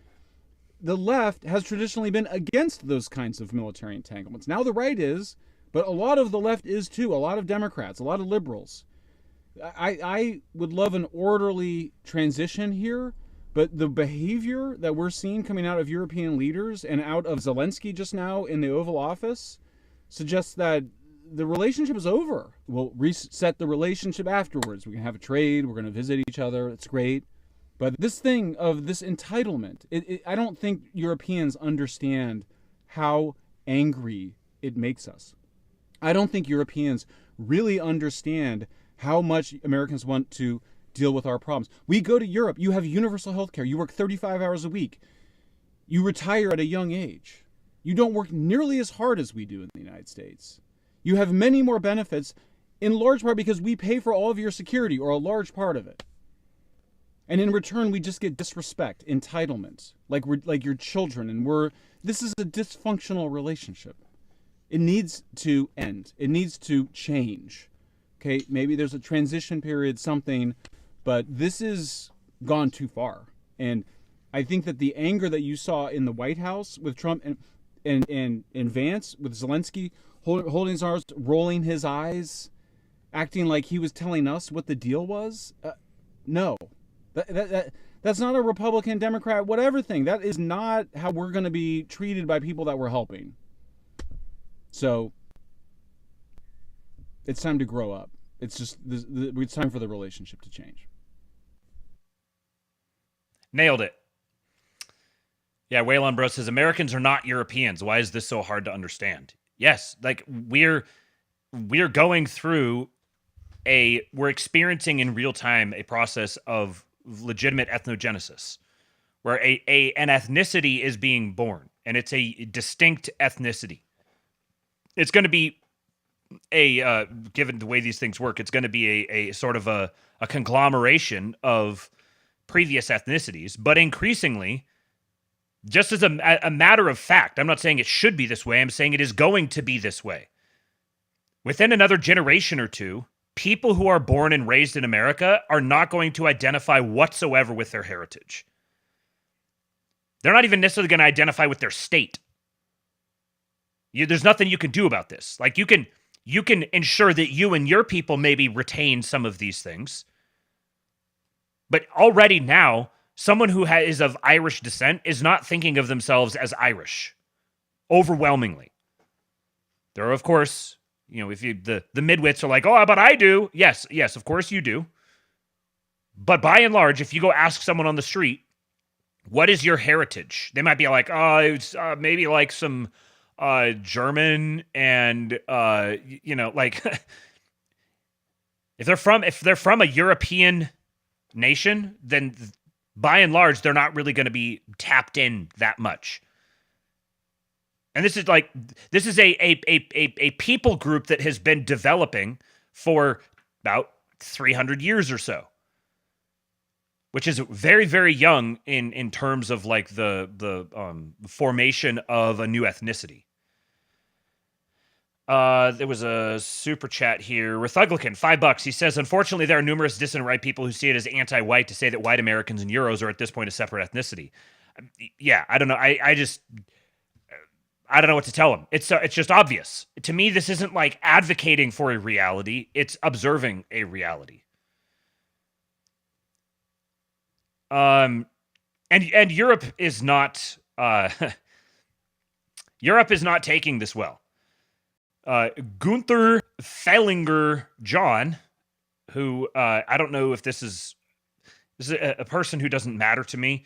J: the left has traditionally been against those kinds of military entanglements. Now the right is, but a lot of the left is too. A lot of Democrats, a lot of liberals. I would love an orderly transition here, but the behavior that we're seeing coming out of European leaders and out of Zelensky just now in the Oval Office suggests that the relationship is over. We'll reset the relationship afterwards. We can have a trade. We're going to visit each other. It's great. But this thing of this entitlement, I don't think Europeans understand how angry it makes us. I don't think Europeans really understand how much Americans want to deal with our problems. We go to Europe. You have universal health care. You work 35 hours a week. You retire at a young age. You don't work nearly as hard as we do in the United States. You have many more benefits, in large part because we pay for all of your security, or a large part of it. And in return, we just get disrespect, entitlement, like we're like your children, and this is a dysfunctional relationship. It needs to end. It needs to change. Okay, maybe there's a transition period, something, but this has gone too far. And I think that the anger that you saw in the White House with Trump and Vance, with Zelensky holding his arms, rolling his eyes, acting like he was telling us what the deal was, no. That's not a Republican, Democrat, whatever thing. That is not how we're going to be treated by people that we're helping. So it's time to grow up. It's time for the relationship to change.
A: Nailed it. Yeah, Waylon Bro says, Americans are not Europeans. Why is this so hard to understand? Yes, like we're going through we're experiencing in real time a process of legitimate ethnogenesis, where an ethnicity is being born, and it's a distinct ethnicity. It's going to be given the way these things work, it's going to be a sort of a conglomeration of previous ethnicities, but increasingly, just as a matter of fact, I'm not saying it should be this way, I'm saying it is going to be this way. Within another generation or two, people who are born and raised in America are not going to identify whatsoever with their heritage. They're not even necessarily going to identify with their state. There's nothing you can do about this. Like you can ensure that you and your people maybe retain some of these things. But already now, someone who is of Irish descent is not thinking of themselves as Irish, overwhelmingly. There are, of course, if the midwits are like, oh, but I do. Yes, of course you do. But by and large, if you go ask someone on the street, what is your heritage? They might be like, oh, it's maybe like some German and like if they're from a European nation, then by and large they're not really going to be tapped in that much. And this is a people group that has been developing for about 300 years or so, which is very, very young in terms of like the formation of a new ethnicity. There was a super chat here. Rethuglican, $5. He says, unfortunately, there are numerous dissident right people who see it as anti-white to say that white Americans and Euros are at this point a separate ethnicity. Yeah, I don't know. I don't know what to tell them. It's just obvious. To me, this isn't like advocating for a reality. It's observing a reality. And Europe is not Europe is not taking this well. Gunther Fellinger John, who I don't know if this is a person who doesn't matter to me.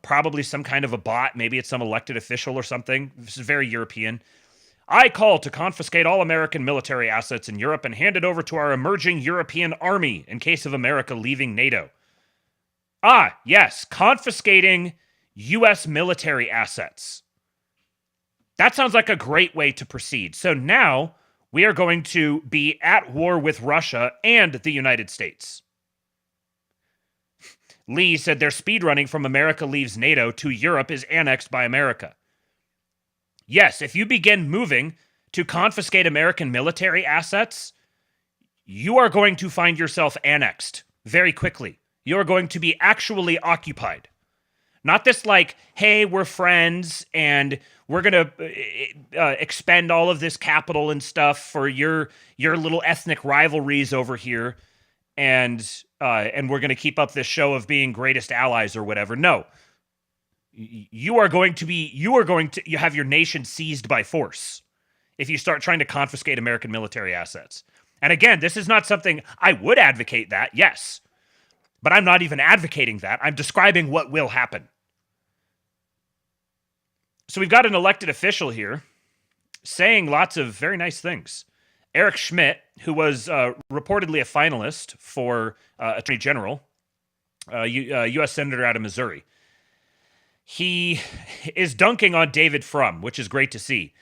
A: Probably some kind of a bot. Maybe it's some elected official or something. This is very European. I call to confiscate all American military assets in Europe and hand it over to our emerging European army in case of America leaving NATO. Ah, yes, confiscating U.S. military assets. That sounds like a great way to proceed. So now we are going to be at war with Russia and the United States. Lee said they're speedrunning from America leaves NATO to Europe is annexed by America. Yes, if you begin moving to confiscate American military assets, you are going to find yourself annexed very quickly. You're going to be actually occupied. Not this like, hey, we're friends and we're going to expend all of this capital and stuff for your little ethnic rivalries over here, and we're going to keep up this show of being greatest allies or whatever. No. You have your nation seized by force if you start trying to confiscate American military assets. And again, this is not something I would advocate that, yes. But I'm not even advocating that. I'm describing what will happen. So we've got an elected official here saying lots of very nice things. Eric Schmidt, who was reportedly a finalist for Attorney General, U.S. Senator out of Missouri. He is dunking on David Frum, which is great to see.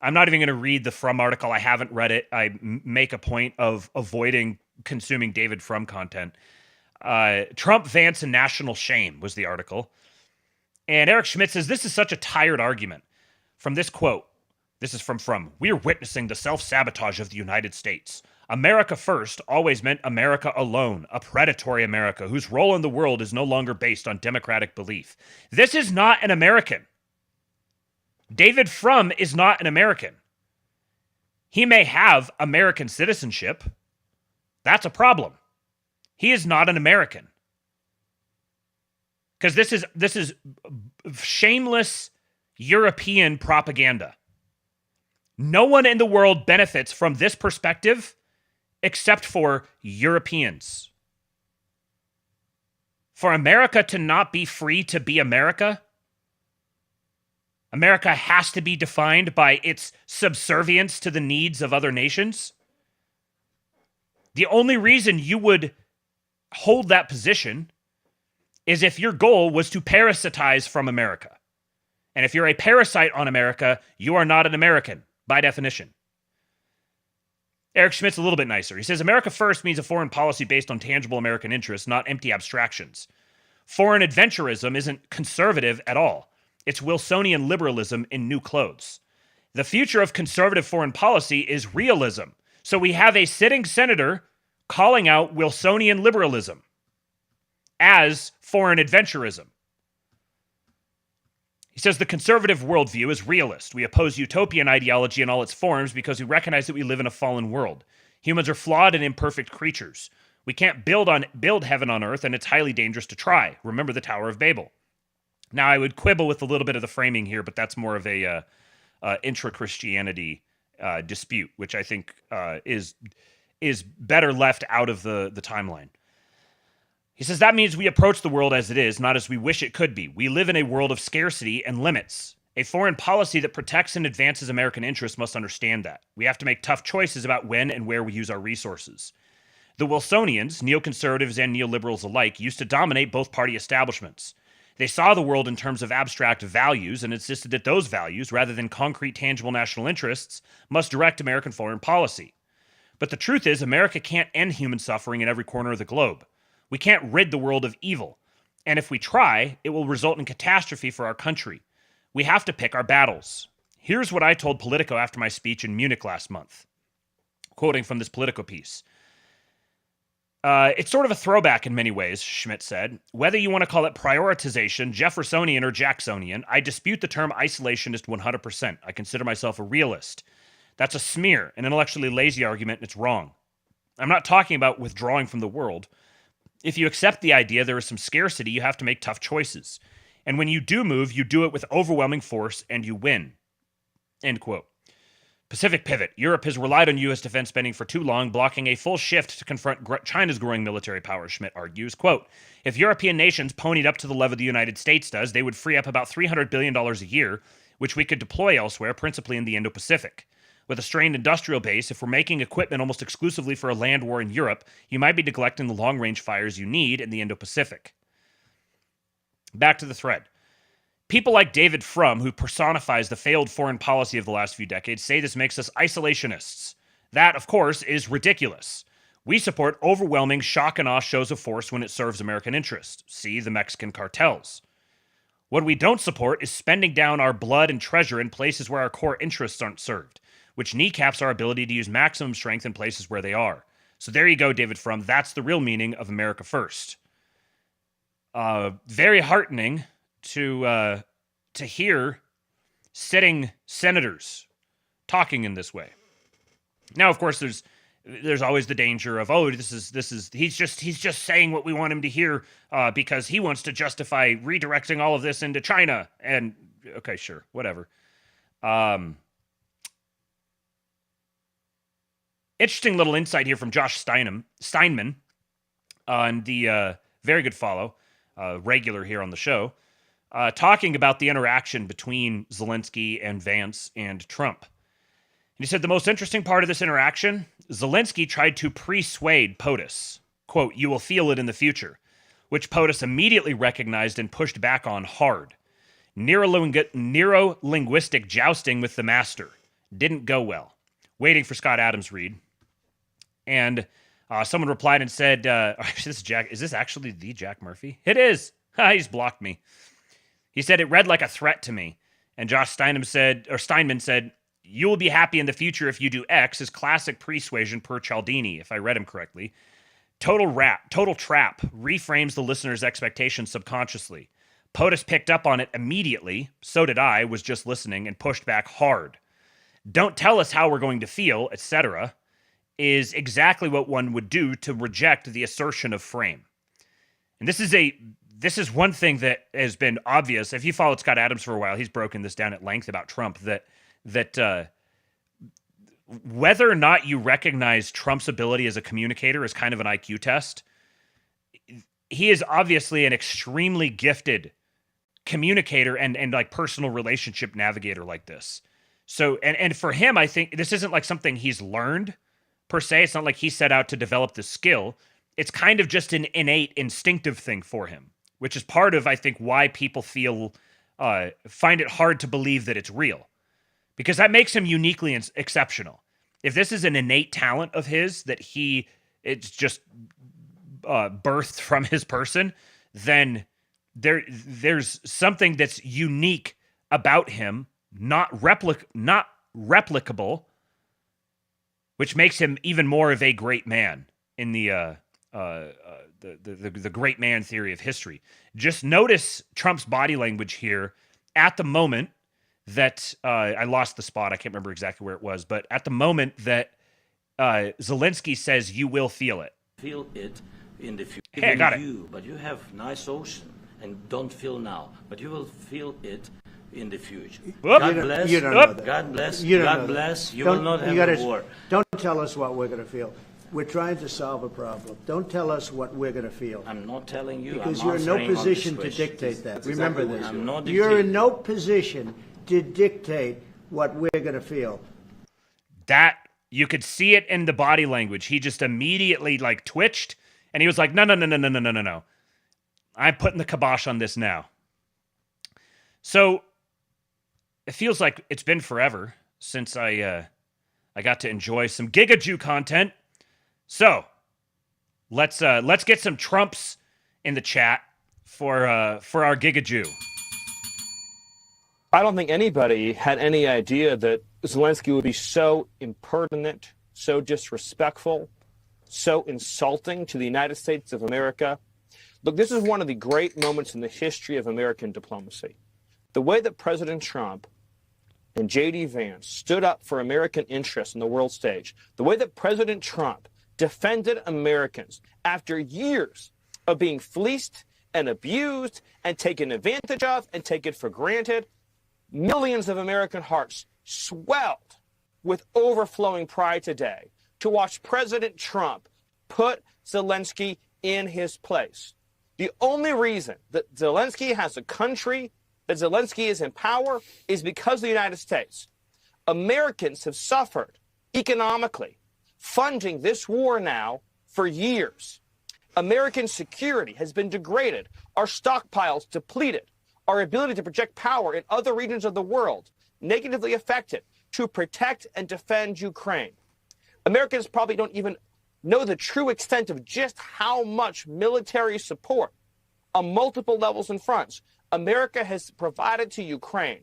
A: I'm not even going to read the Frum article. I haven't read it. I make a point of avoiding consuming David Frum content. Trump, Vance, and national shame was the article. And Eric Schmidt says, this is such a tired argument. From this quote, this is from Frum, we're witnessing the self-sabotage of the United States. America first always meant America alone, a predatory America whose role in the world is no longer based on democratic belief. This is not an American. David Frum is not an American. He may have American citizenship. That's a problem. He is not an American. Because this is shameless European propaganda. No one in the world benefits from this perspective except for Europeans. For America to not be free to be America, America has to be defined by its subservience to the needs of other nations. The only reason you would hold that position is if your goal was to parasitize from America. And if you're a parasite on America, you are not an American, by definition. Eric Schmidt's a little bit nicer. He says, America first means a foreign policy based on tangible American interests, not empty abstractions. Foreign adventurism isn't conservative at all. It's Wilsonian liberalism in new clothes. The future of conservative foreign policy is realism. So we have a sitting senator calling out Wilsonian liberalism as foreign adventurism. He says the conservative worldview is realist. We oppose utopian ideology in all its forms because we recognize that we live in a fallen world. Humans are flawed and imperfect creatures. We can't build heaven on earth, and it's highly dangerous to try. Remember the Tower of Babel. Now, I would quibble with a little bit of the framing here, but that's more of a intra-Christianity dispute, which I think is better left out of the timeline. He says that means we approach the world as it is, not as we wish it could be. We live in a world of scarcity and limits. A foreign policy that protects and advances American interests must understand that. We have to make tough choices about when and where we use our resources. The Wilsonians, neoconservatives and neoliberals alike, used to dominate both party establishments. They saw the world in terms of abstract values and insisted that those values, rather than concrete, tangible national interests, must direct American foreign policy. But the truth is, America can't end human suffering in every corner of the globe. We can't rid the world of evil. And if we try, it will result in catastrophe for our country. We have to pick our battles. Here's what I told Politico after my speech in Munich last month. Quoting from this Politico piece. It's sort of a throwback in many ways, Schmidt said. Whether you want to call it prioritization, Jeffersonian, or Jacksonian, I dispute the term isolationist 100%. I consider myself a realist. That's a smear, an intellectually lazy argument, and it's wrong. I'm not talking about withdrawing from the world. If you accept the idea there is some scarcity, you have to make tough choices. And when you do move, you do it with overwhelming force, and you win. End quote. Pacific pivot. Europe has relied on U.S. defense spending for too long, blocking a full shift to confront China's growing military power, Schmidt argues. Quote, if European nations ponied up to the level the United States does, they would free up about $300 billion a year, which we could deploy elsewhere, principally in the Indo-Pacific. With a strained industrial base, if we're making equipment almost exclusively for a land war in Europe, you might be neglecting the long-range fires you need in the Indo-Pacific. Back to the thread. People like David Frum, who personifies the failed foreign policy of the last few decades, say this makes us isolationists. That, of course, is ridiculous. We support overwhelming shock and awe shows of force when it serves American interests. See the Mexican cartels. What we don't support is spending down our blood and treasure in places where our core interests aren't served, which kneecaps our ability to use maximum strength in places where they are. So there you go, David Frum. That's the real meaning of America First. Very heartening to hear sitting senators talking in this way. Now, of course, there's always the danger of, oh, this is he's just saying what we want him to hear because he wants to justify redirecting all of this into China. And okay, sure, whatever. Interesting little insight here from Josh Steinman on the very good follow, regular here on the show, talking about the interaction between Zelensky and Vance and Trump. And he said the most interesting part of this interaction, Zelensky tried to persuade POTUS, quote, you will feel it in the future, which POTUS immediately recognized and pushed back on hard. Neuro-linguistic jousting with the master. Didn't go well. Waiting for Scott Adams' read. And someone replied and said, is this actually the Jack Murphy? It is. He's blocked me. He said, it read like a threat to me. And Josh Steinman said, you will be happy in the future if you do X is classic persuasion per Cialdini, if I read him correctly. Total trap, reframes the listener's expectations subconsciously. POTUS picked up on it immediately, so did I, was just listening, and pushed back hard. Don't tell us how we're going to feel, etc., is exactly what one would do to reject the assertion of frame. And this is one thing that has been obvious. If you followed Scott Adams for a while, he's broken this down at length about Trump, that whether or not you recognize Trump's ability as a communicator is kind of an IQ test. He is obviously an extremely gifted communicator and like personal relationship navigator like this. So, and for him, I think this isn't like something he's learned per se. It's not like he set out to develop the skill. It's kind of just an innate instinctive thing for him, which is part of, I think, why people find it hard to believe that it's real, because that makes him uniquely exceptional. If this is an innate talent of his that it's just birthed from his person, then there's something that's unique about him, not replicable, which makes him even more of a great man in the great man theory of history. Just notice Trump's body language here at the moment that I lost the spot. I can't remember exactly where it was, but at the moment that Zelensky says, you will feel it.
K: feel it in the future.
A: Hey, I got it.
K: But you have nice ocean and don't feel now, but you will feel it in the future.
A: Whoop.
K: God bless.
C: You don't know that.
K: God bless.
C: You don't
K: God
C: know that.
K: bless. You
C: Don't-
K: will not
C: you
K: have
C: gotta-
K: a war.
C: Don't tell us what we're going to feel. We're trying to solve a problem. Don't tell us what we're going to feel.
K: I'm not telling you.
C: Because
K: I'm
C: you're in no
K: answering on
C: position
K: this
C: to
K: question.
C: dictate that.
K: That's
C: Remember
K: exactly
C: this.
K: what I'm not
C: You're in
K: dictating.
C: no position to dictate what we're going to feel.
A: That, you could see it in the body language. He just immediately like twitched and he was like, no. I'm putting the kibosh on this now. So it feels like it's been forever since I got to enjoy some Giga Jew content. So let's get some Trumps in the chat for our Giga Jew.
L: I don't think anybody had any idea that Zelensky would be so impertinent, so disrespectful, so insulting to the United States of America. Look, this is one of the great moments in the history of American diplomacy. The way that President Trump and J.D. Vance stood up for American interests on the world stage, the way that President Trump defended Americans after years of being fleeced and abused and taken advantage of and taken for granted, millions of American hearts swelled with overflowing pride today to watch President Trump put Zelensky in his place. The only reason that Zelensky has a country, that Zelensky is in power, is because of the United States. Americans have suffered economically, funding this war now for years. American security has been degraded, our stockpiles depleted, our ability to project power in other regions of the world negatively affected to protect and defend Ukraine. Americans probably don't even know the true extent of just how much military support on multiple levels and fronts America has provided to Ukraine.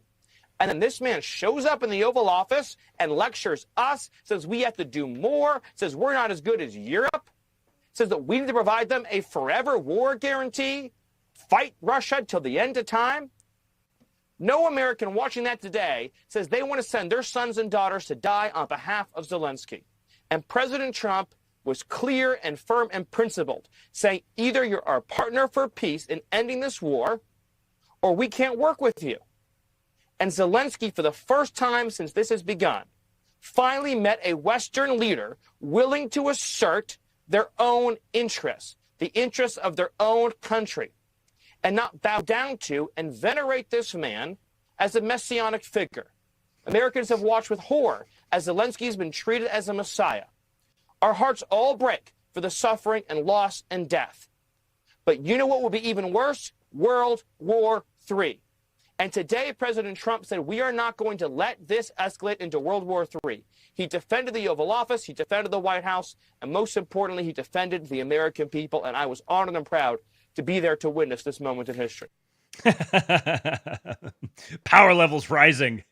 L: And then this man shows up in the Oval Office and lectures us, says we have to do more, says we're not as good as Europe, says that we need to provide them a forever war guarantee, fight Russia till the end of time. No American watching that today says they want to send their sons and daughters to die on behalf of Zelensky. And President Trump was clear and firm and principled, saying either you're our partner for peace in ending this war, or we can't work with you. And Zelensky, for the first time since this has begun, finally met a Western leader willing to assert their own interests, the interests of their own country, and not bow down to and venerate this man as a messianic figure. Americans have watched with horror as Zelensky has been treated as a messiah. Our hearts all break for the suffering and loss and death. But you know what would be even worse? World War III. And today, President Trump said, we are not going to let this escalate into World War III. He defended the Oval Office, he defended the White House, and most importantly, he defended the American people. And I was honored and proud to be there to witness this moment in history.
A: Power levels rising.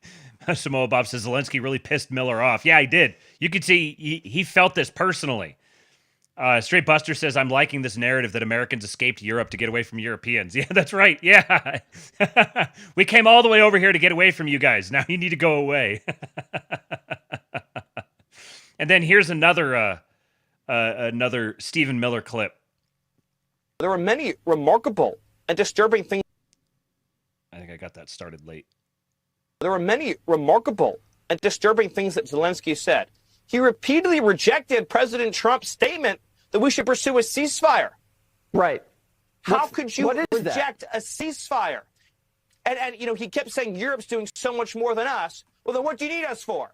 A: Samoa Bob says Zelensky really pissed Miller off. Yeah, he did. You could see he felt this personally. Straight Buster says, I'm liking this narrative that Americans escaped Europe to get away from Europeans. Yeah, that's right. Yeah. We came all the way over here to get away from you guys. Now you need to go away. And then here's another Stephen Miller clip.
L: There were many remarkable and disturbing things.
A: I think I got that started late.
L: There were many remarkable and disturbing things that Zelensky said. He repeatedly rejected President Trump's statement that we should pursue a ceasefire.
M: Right.
L: How could you reject a ceasefire? And you know, he kept saying Europe's doing so much more than us. Well, then what do you need us for?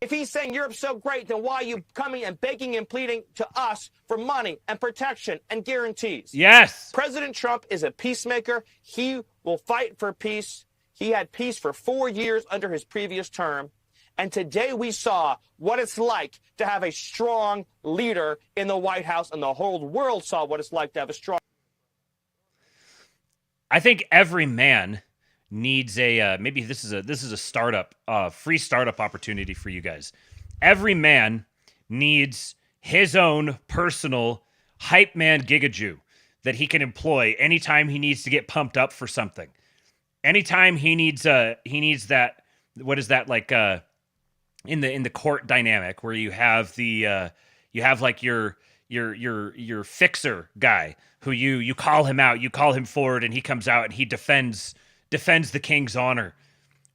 L: If he's saying Europe's so great, then why are you coming and begging and pleading to us for money and protection and guarantees?
A: Yes.
L: President Trump is a peacemaker. He will fight for peace. He had peace for 4 years under his previous term. And today we saw what it's like to have a strong leader in the White House, and the whole world saw what it's like to have a strong.
A: I think every man needs a maybe this is a startup, free startup opportunity for you guys. Every man needs his own personal hype man Giga-Jew that he can employ anytime he needs to get pumped up for something. Anytime he needs that, what is that, like in the court dynamic where you have the you have like your your fixer guy who you call him out, you call him forward, and he comes out and he defends the king's honor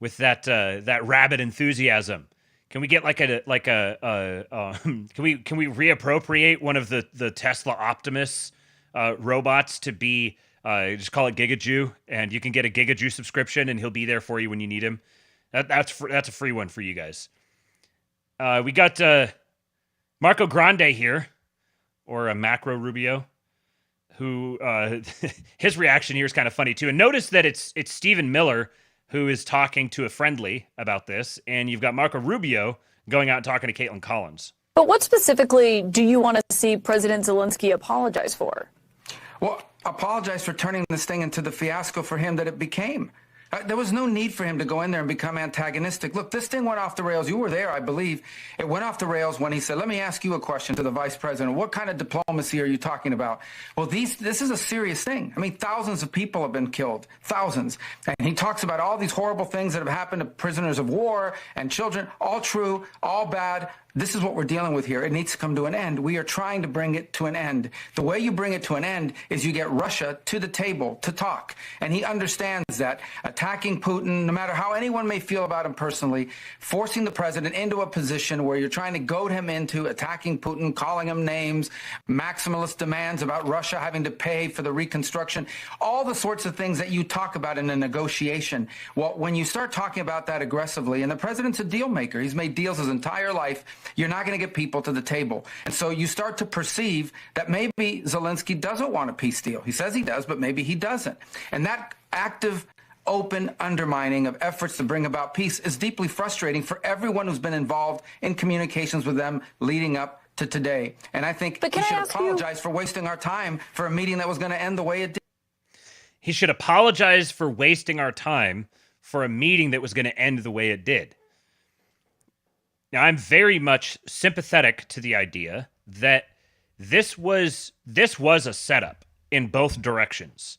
A: with that rabid enthusiasm. Can we get can we reappropriate one of the Tesla Optimus robots to be just call it Gigajew, and you can get a Gigajew subscription and he'll be there for you when you need him. That's a free one for you guys. We got Marco Grande here, or a Macro Rubio, who his reaction here is kind of funny too. And notice that it's Stephen Miller who is talking to a friendly about this, and you've got Marco Rubio going out and talking to Caitlin Collins.
M: But what specifically do you want to see President Zelensky apologize for?
N: Well, apologize for turning this thing into the fiasco for him that it became. There was no need for him to go in there and become antagonistic. Look, this thing went off the rails. You were there, I believe. It went off the rails when he said, let me ask you a question to the vice president. What kind of diplomacy are you talking about? Well, this is a serious thing. I mean, thousands of people have been killed, thousands. And he talks about all these horrible things that have happened to prisoners of war and children, all true, all bad. This is what we're dealing with here. It needs to come to an end. We are trying to bring it to an end. The way you bring it to an end is you get Russia to the table to talk. And he understands that attacking Putin, no matter how anyone may feel about him personally, forcing the president into a position where you're trying to goad him into attacking Putin, calling him names, maximalist demands about Russia having to pay for the reconstruction, all the sorts of things that you talk about in a negotiation. Well, when you start talking about that aggressively, and the president's a deal maker, he's made deals his entire life, you're not going to get people to the table. And so you start to perceive that maybe Zelensky doesn't want a peace deal. He says he does, but maybe he doesn't. And that active, open undermining of efforts to bring about peace is deeply frustrating for everyone who's been involved in communications with them leading up to today. And I think he should apologize for wasting our time for a meeting that was going to end the way it did.
A: He should apologize for wasting our time for a meeting that was going to end the way it did. Now, I'm very much sympathetic to the idea that this was a setup in both directions.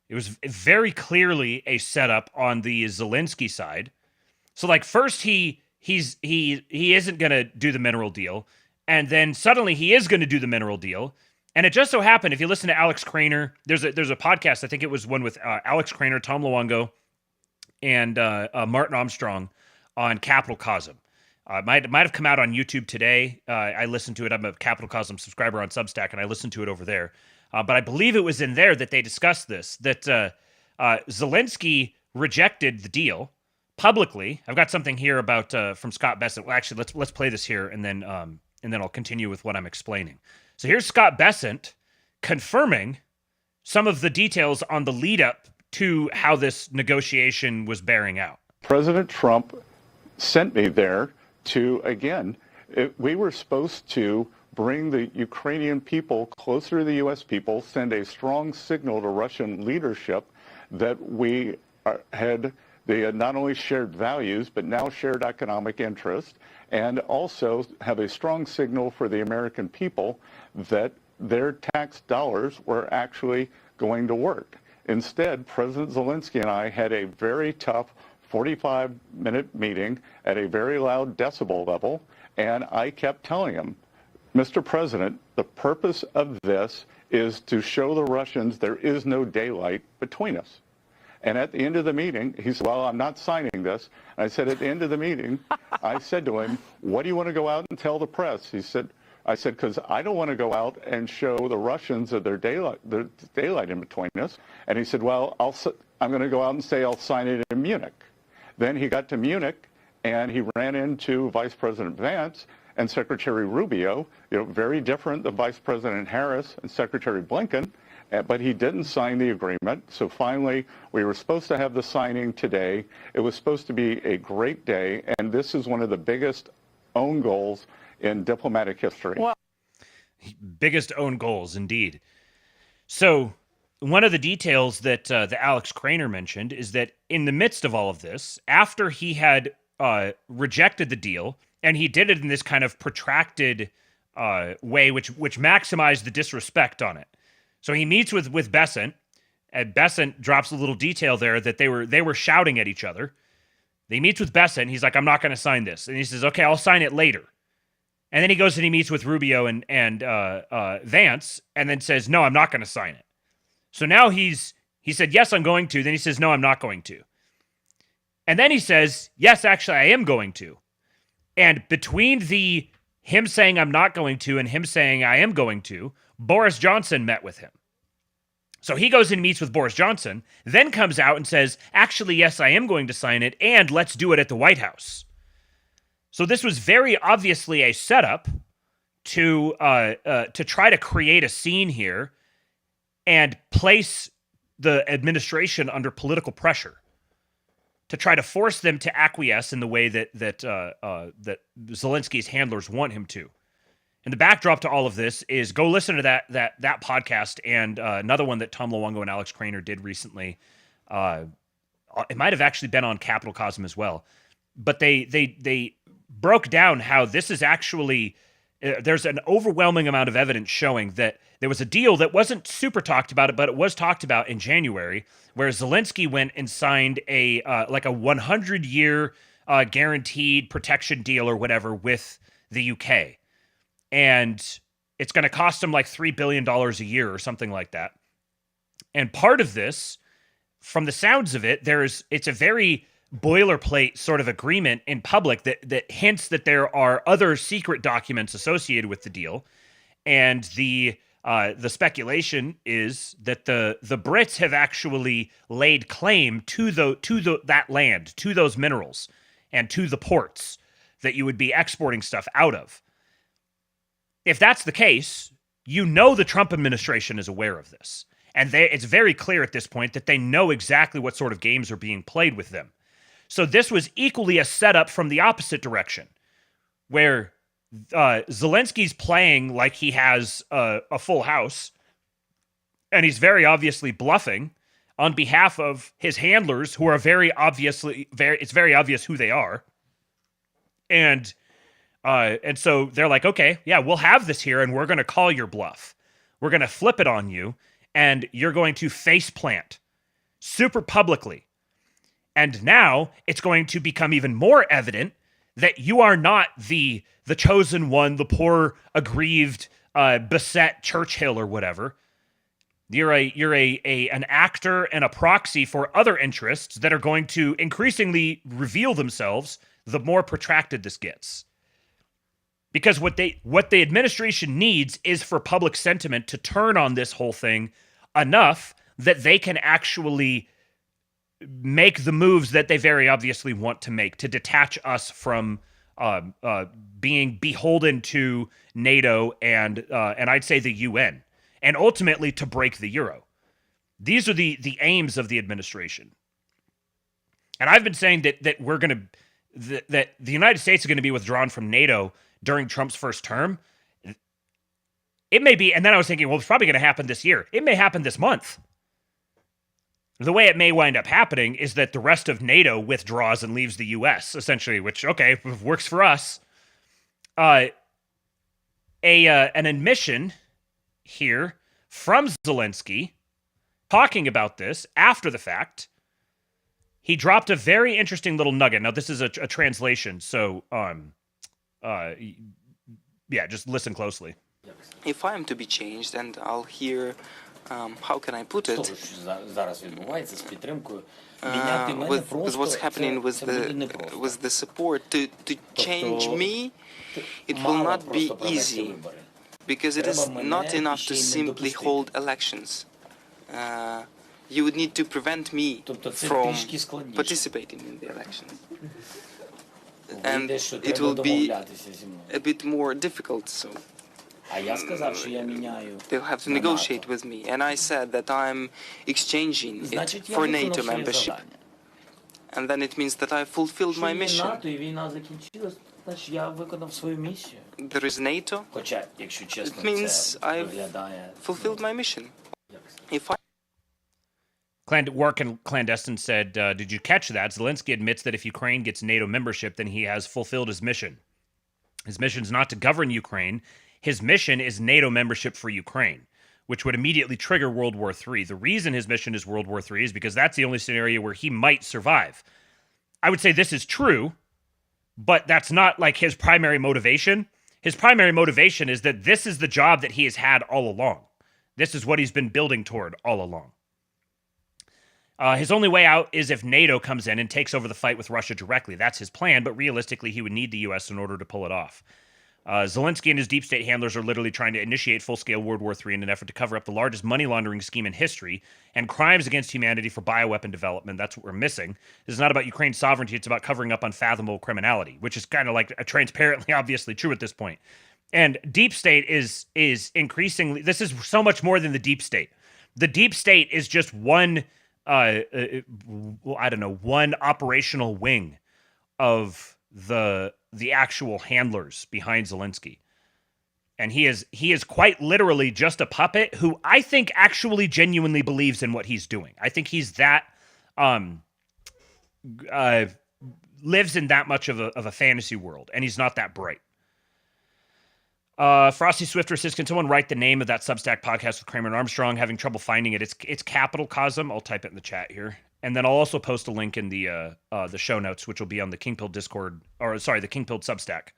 A: It was very clearly a setup on the Zelensky side. So, like, first he isn't going to do the mineral deal, and then suddenly he is going to do the mineral deal. And it just so happened, if you listen to Alex Craner, there's a podcast, I think it was one with Alex Craner, Tom Luongo, and Martin Armstrong on Capital Cosm. Might have come out on YouTube today. I listened to it. I'm a Capital Cosm subscriber on Substack, and I listened to it over there. But I believe it was in there that they discussed this, that Zelensky rejected the deal publicly. I've got something here about from Scott Bessent. Well, actually, let's play this here, and then I'll continue with what I'm explaining. So here's Scott Bessent confirming some of the details on the lead up to how this negotiation was bearing out.
O: President Trump sent me there to, again, we were supposed to bring the Ukrainian people closer to the U.S. people, send a strong signal to Russian leadership that they had not only shared values, but now shared economic interest, and also have a strong signal for the American people that their tax dollars were actually going to work. Instead, President Zelensky and I had a very tough 45-minute meeting at a very loud decibel level, and I kept telling him, Mr. President, the purpose of this is to show the Russians there is no daylight between us. And at the end of the meeting, he said, well, I'm not signing this. And I said, at the end of the meeting, I said to him, what do you want to go out and tell the press? I said, because I don't want to go out and show the Russians that there's daylight in between us. And he said, well, I'm going to go out and say I'll sign it in Munich. Then he got to Munich, and he ran into Vice President Vance and Secretary Rubio, very different than Vice President Harris and Secretary Blinken, but he didn't sign the agreement. So finally, we were supposed to have the signing today. It was supposed to be a great day, and this is one of the biggest own goals in diplomatic history.
A: Well, biggest own goals, indeed. So one of the details that Alex Craner mentioned is that in the midst of all of this, after he had rejected the deal, and he did it in this kind of protracted way, which maximized the disrespect on it. So he meets with Bessent, and Bessent drops a little detail there that they were shouting at each other. He meets with Bessent. He's like, I'm not going to sign this. And he says, okay, I'll sign it later. And then he goes and he meets with Rubio and Vance, and then says, "No, I'm not going to sign it." So now he said, "Yes, I'm going to." Then he says, "No, I'm not going to." And then he says, "Yes, actually, I am going to." And between him saying I'm not going to and him saying I am going to, Boris Johnson met with him. So he goes and meets with Boris Johnson, then comes out and says, "Actually, yes, I am going to sign it, and let's do it at the White House." So this was very obviously a setup to try to create a scene here and place the administration under political pressure to try to force them to acquiesce in the way that Zelensky's handlers want him to. And the backdrop to all of this is go listen to that podcast and another one that Tom Luongo and Alex Craner did recently. It might have actually been on Capital Cosm as well, but they broke down how this is actually there's an overwhelming amount of evidence showing that there was a deal that wasn't super talked about, but it was talked about in January, where Zelensky went and signed a 100-year guaranteed protection deal or whatever with the UK. And it's going to cost him like $3 billion a year or something like that. And part of this, from the sounds of it, it's a very boilerplate sort of agreement in public that hints that there are other secret documents associated with the deal. And the speculation is that the Brits have actually laid claim to that land, to those minerals, and to the ports that you would be exporting stuff out of. If that's the case, the Trump administration is aware of this. And it's very clear at this point that they know exactly what sort of games are being played with them. So this was equally a setup from the opposite direction, where Zelensky's playing like he has a full house, and he's very obviously bluffing on behalf of his handlers, who are it's very obvious who they are. And so they're like, "Okay, yeah, we'll have this here, and we're going to call your bluff. We're going to flip it on you, and you're going to face plant super publicly. And now it's going to become even more evident that you are not the chosen one, the poor, aggrieved, beset Churchill or whatever. You're an actor and a proxy for other interests that are going to increasingly reveal themselves the more protracted this gets." Because what the administration needs is for public sentiment to turn on this whole thing enough that they can actually make the moves that they very obviously want to make to detach us from being beholden to NATO and I'd say the UN, and ultimately to break the euro. These are the aims of the administration. And I've been saying that that the United States is going to be withdrawn from NATO during Trump's first term. It may be, and then I was thinking, well, it's probably going to happen this year. It may happen this month. The way it may wind up happening is that the rest of NATO withdraws and leaves the U.S., essentially, which, okay, works for us. An admission here from Zelensky talking about this after the fact. He dropped a very interesting little nugget. Now, this is a translation, so just listen closely.
P: If I am to be changed and I'll hear, how can I put it, with what's happening with the support, to change me, it will not be easy, because it is not enough to simply hold elections. You would need to prevent me from participating in the elections. And it will be a bit more difficult, so they'll have to negotiate with me. And I said that I'm exchanging it for NATO membership. And then it means that I fulfilled my mission. There is NATO. It means I've fulfilled my mission. If I
A: Work and Clandestine said, did you catch that? Zelensky admits that if Ukraine gets NATO membership, then he has fulfilled his mission. His mission is not to govern Ukraine. His mission is NATO membership for Ukraine, which would immediately trigger World War III. The reason his mission is World War III is because that's the only scenario where he might survive. I would say this is true, but that's not like his primary motivation. His primary motivation is that this is the job that he has had all along. This is what he's been building toward all along. His only way out is if NATO comes in and takes over the fight with Russia directly. That's his plan, but realistically, he would need the U.S. in order to pull it off. Zelensky and his deep state handlers are literally trying to initiate full-scale World War III in an effort to cover up the largest money laundering scheme in history and crimes against humanity for bioweapon development. That's what we're missing. This is not about Ukraine's sovereignty. It's about covering up unfathomable criminality, which is kind of like transparently, obviously true at this point. And deep state is increasingly, this is so much more than the deep state. The deep state is just one, one operational wing of the actual handlers behind Zelensky. And he is quite literally just a puppet who I think actually genuinely believes in what he's doing. I think he's that lives in that much of a fantasy world, and he's not that bright. Frosty Swifter says, can someone write the name of that Substack podcast with Kramer and Armstrong? Having trouble finding it. It's Capital Cosm. I'll type it in the chat here. And then I'll also post a link in the show notes, which will be on the Kingpilled Discord, or sorry, the Kingpilled Substack.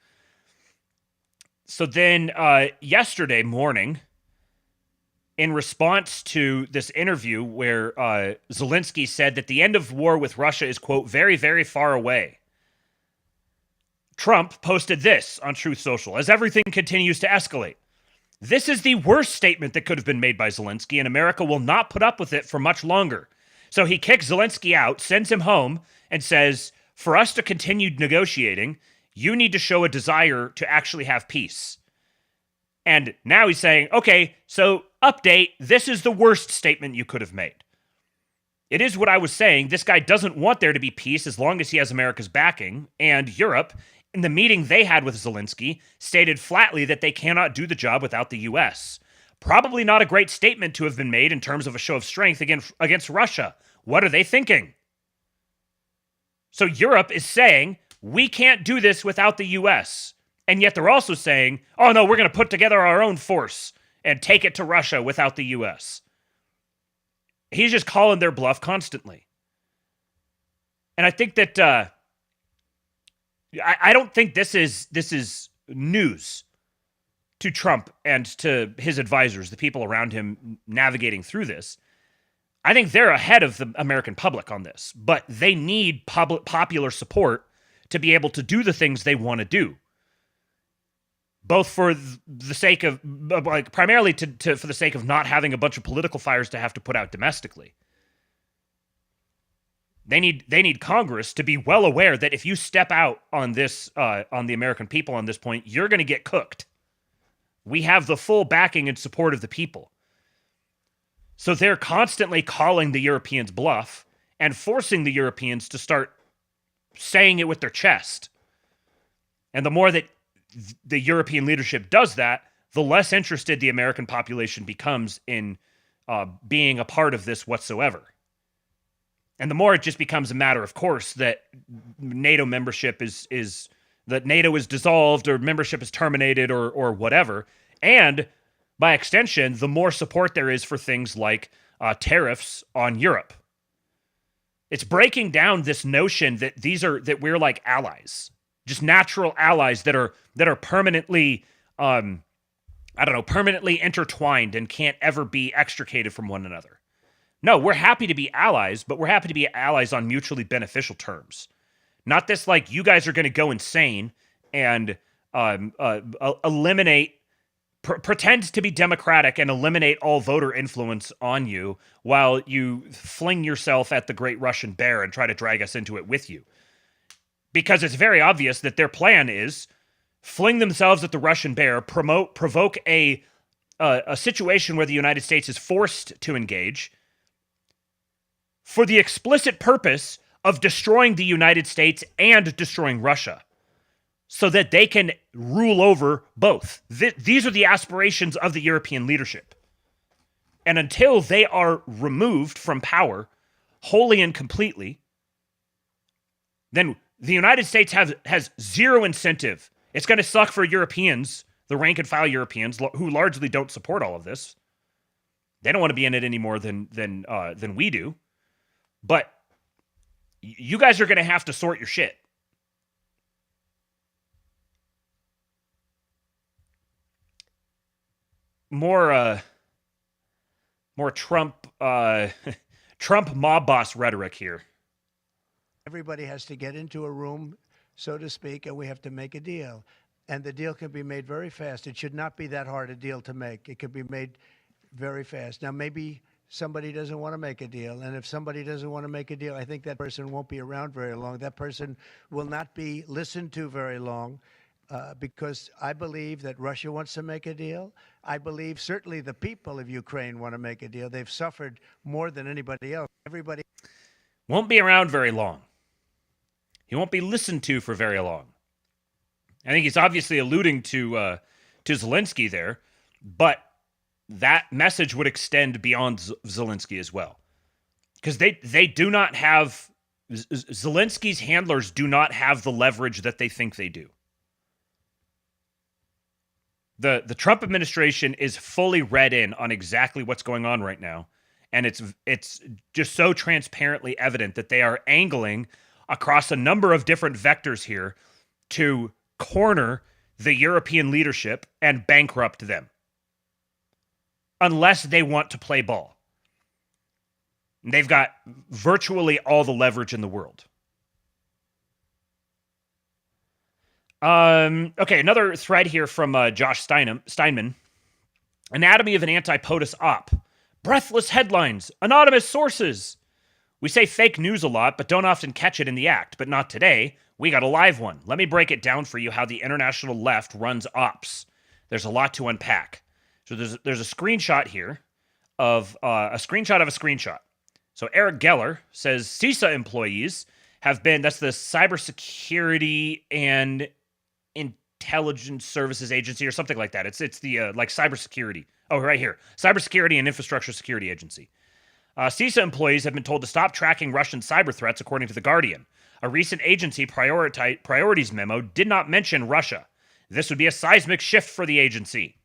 A: So then yesterday morning, in response to this interview where Zelensky said that the end of war with Russia is, quote, very, very far away, Trump posted this on Truth Social: as everything continues to escalate. This is the worst statement that could have been made by Zelensky, and America will not put up with it for much longer. So he kicks Zelensky out, sends him home, and says, for us to continue negotiating, you need to show a desire to actually have peace. And now he's saying, okay, so update, this is the worst statement you could have made. It is what I was saying. This guy doesn't want there to be peace as long as he has America's backing. And Europe, in the meeting they had with Zelensky, stated flatly that they cannot do the job without the U.S. Probably not a great statement to have been made in terms of a show of strength against Russia. What are they thinking? So Europe is saying, we can't do this without the U.S. And yet they're also saying, oh no, we're going to put together our own force and take it to Russia without the U.S. He's just calling their bluff constantly. And I think that I don't think this is news to Trump and to his advisors, the people around him navigating through this. I think they're ahead of the American public on this, but they need popular support to be able to do the things they want to do. Both for the sake of, like, primarily for the sake of not having a bunch of political fires to have to put out domestically. They need Congress to be well aware that if you step out on this, on the American people on this point, you're going to get cooked. We have the full backing and support of the people. So they're constantly calling the Europeans bluff and forcing the Europeans to start saying it with their chest. And the more that the European leadership does that, the less interested the American population becomes in being a part of this whatsoever. And the more it just becomes a matter of course that NATO membership is that NATO is dissolved or membership is terminated or whatever. And by extension, the more support there is for things like tariffs on Europe. It's breaking down this notion that that we're like allies, just natural allies that are permanently, permanently intertwined and can't ever be extricated from one another. No, we're happy to be allies, but we're happy to be allies on mutually beneficial terms. Not this like you guys are going to go insane and eliminate, pretend to be democratic and eliminate all voter influence on you while you fling yourself at the great Russian bear and try to drag us into it with you. Because it's very obvious that their plan is fling themselves at the Russian bear, provoke a situation where the United States is forced to engage for the explicit purpose of destroying the United States and destroying Russia so that they can rule over both. These are the aspirations of the European leadership. And until they are removed from power wholly and completely, then the United States has zero incentive. It's going to suck for Europeans, the rank and file Europeans, who largely don't support all of this. They don't want to be in it any more than we do. But you guys are going to have to sort your shit. more Trump Trump mob boss rhetoric here.
C: Everybody has to get into a room, so to speak, and we have to make a deal. And the deal can be made very fast. It should not be that hard a deal to make. It could be made very fast. Now, maybe somebody doesn't want to make a deal. And if somebody doesn't want to make a deal, I think that person won't be around very long. That person will not be listened to very long because I believe that Russia wants to make a deal. I believe certainly the people of Ukraine want to make a deal. They've suffered more than anybody else. Everybody
A: won't be around very long. He won't be listened to for very long. I think he's obviously alluding to Zelensky there, but that message would extend beyond Zelensky as well. Because they do not have, Zelensky's handlers do not have the leverage that they think they do. The Trump administration is fully read in on exactly what's going on right now. And it's just so transparently evident that they are angling across a number of different vectors here to corner the European leadership and bankrupt them. Unless they want to play ball. They've got virtually all the leverage in the world. Okay, another thread here from Josh Steinman. Anatomy of an anti-POTUS op. Breathless headlines. Anonymous sources. We say fake news a lot, but don't often catch it in the act. But not today. We got a live one. Let me break it down for you how the international left runs ops. There's a lot to unpack. So there's a screenshot here of a screenshot. So Eric Geller says CISA employees have been, that's the Cybersecurity and Intelligence Services Agency or something like that. It's the like cybersecurity. Oh, right here. Cybersecurity and Infrastructure Security Agency. CISA employees have been told to stop tracking Russian cyber threats, according to The Guardian. A recent agency priorities memo did not mention Russia. This would be a seismic shift for the agency.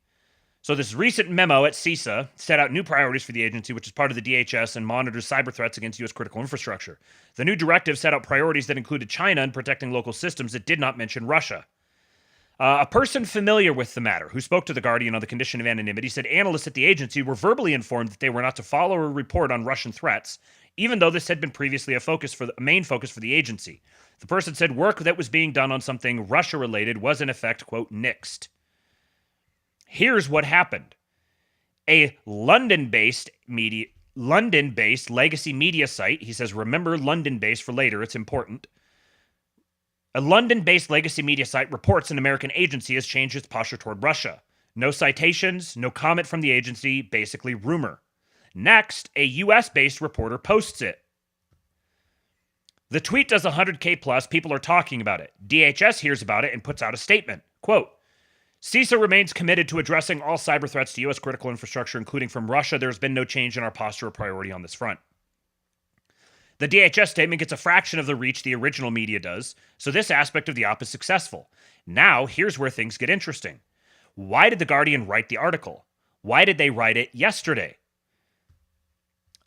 A: So this recent memo at CISA set out new priorities for the agency, which is part of the DHS and monitors cyber threats against U.S. critical infrastructure. The new directive set out priorities that included China and protecting local systems that did not mention Russia. A person familiar with the matter, who spoke to The Guardian on the condition of anonymity, said analysts at the agency were verbally informed that they were not to follow or report on Russian threats, even though this had been previously a main focus for the agency. The person said work that was being done on something Russia-related was in effect, quote, nixed. Here's what happened. A London-based legacy media site, he says, remember London-based for later, it's important. A London-based legacy media site reports an American agency has changed its posture toward Russia. No citations, no comment from the agency, basically rumor. Next, a US-based reporter posts it. The tweet does 100K plus, people are talking about it. DHS hears about it and puts out a statement. Quote, CISA remains committed to addressing all cyber threats to U.S. critical infrastructure, including from Russia. There has been no change in our posture or priority on this front. The DHS statement gets a fraction of the reach the original media does, so this aspect of the op is successful. Now, here's where things get interesting. Why did The Guardian write the article? Why did they write it yesterday?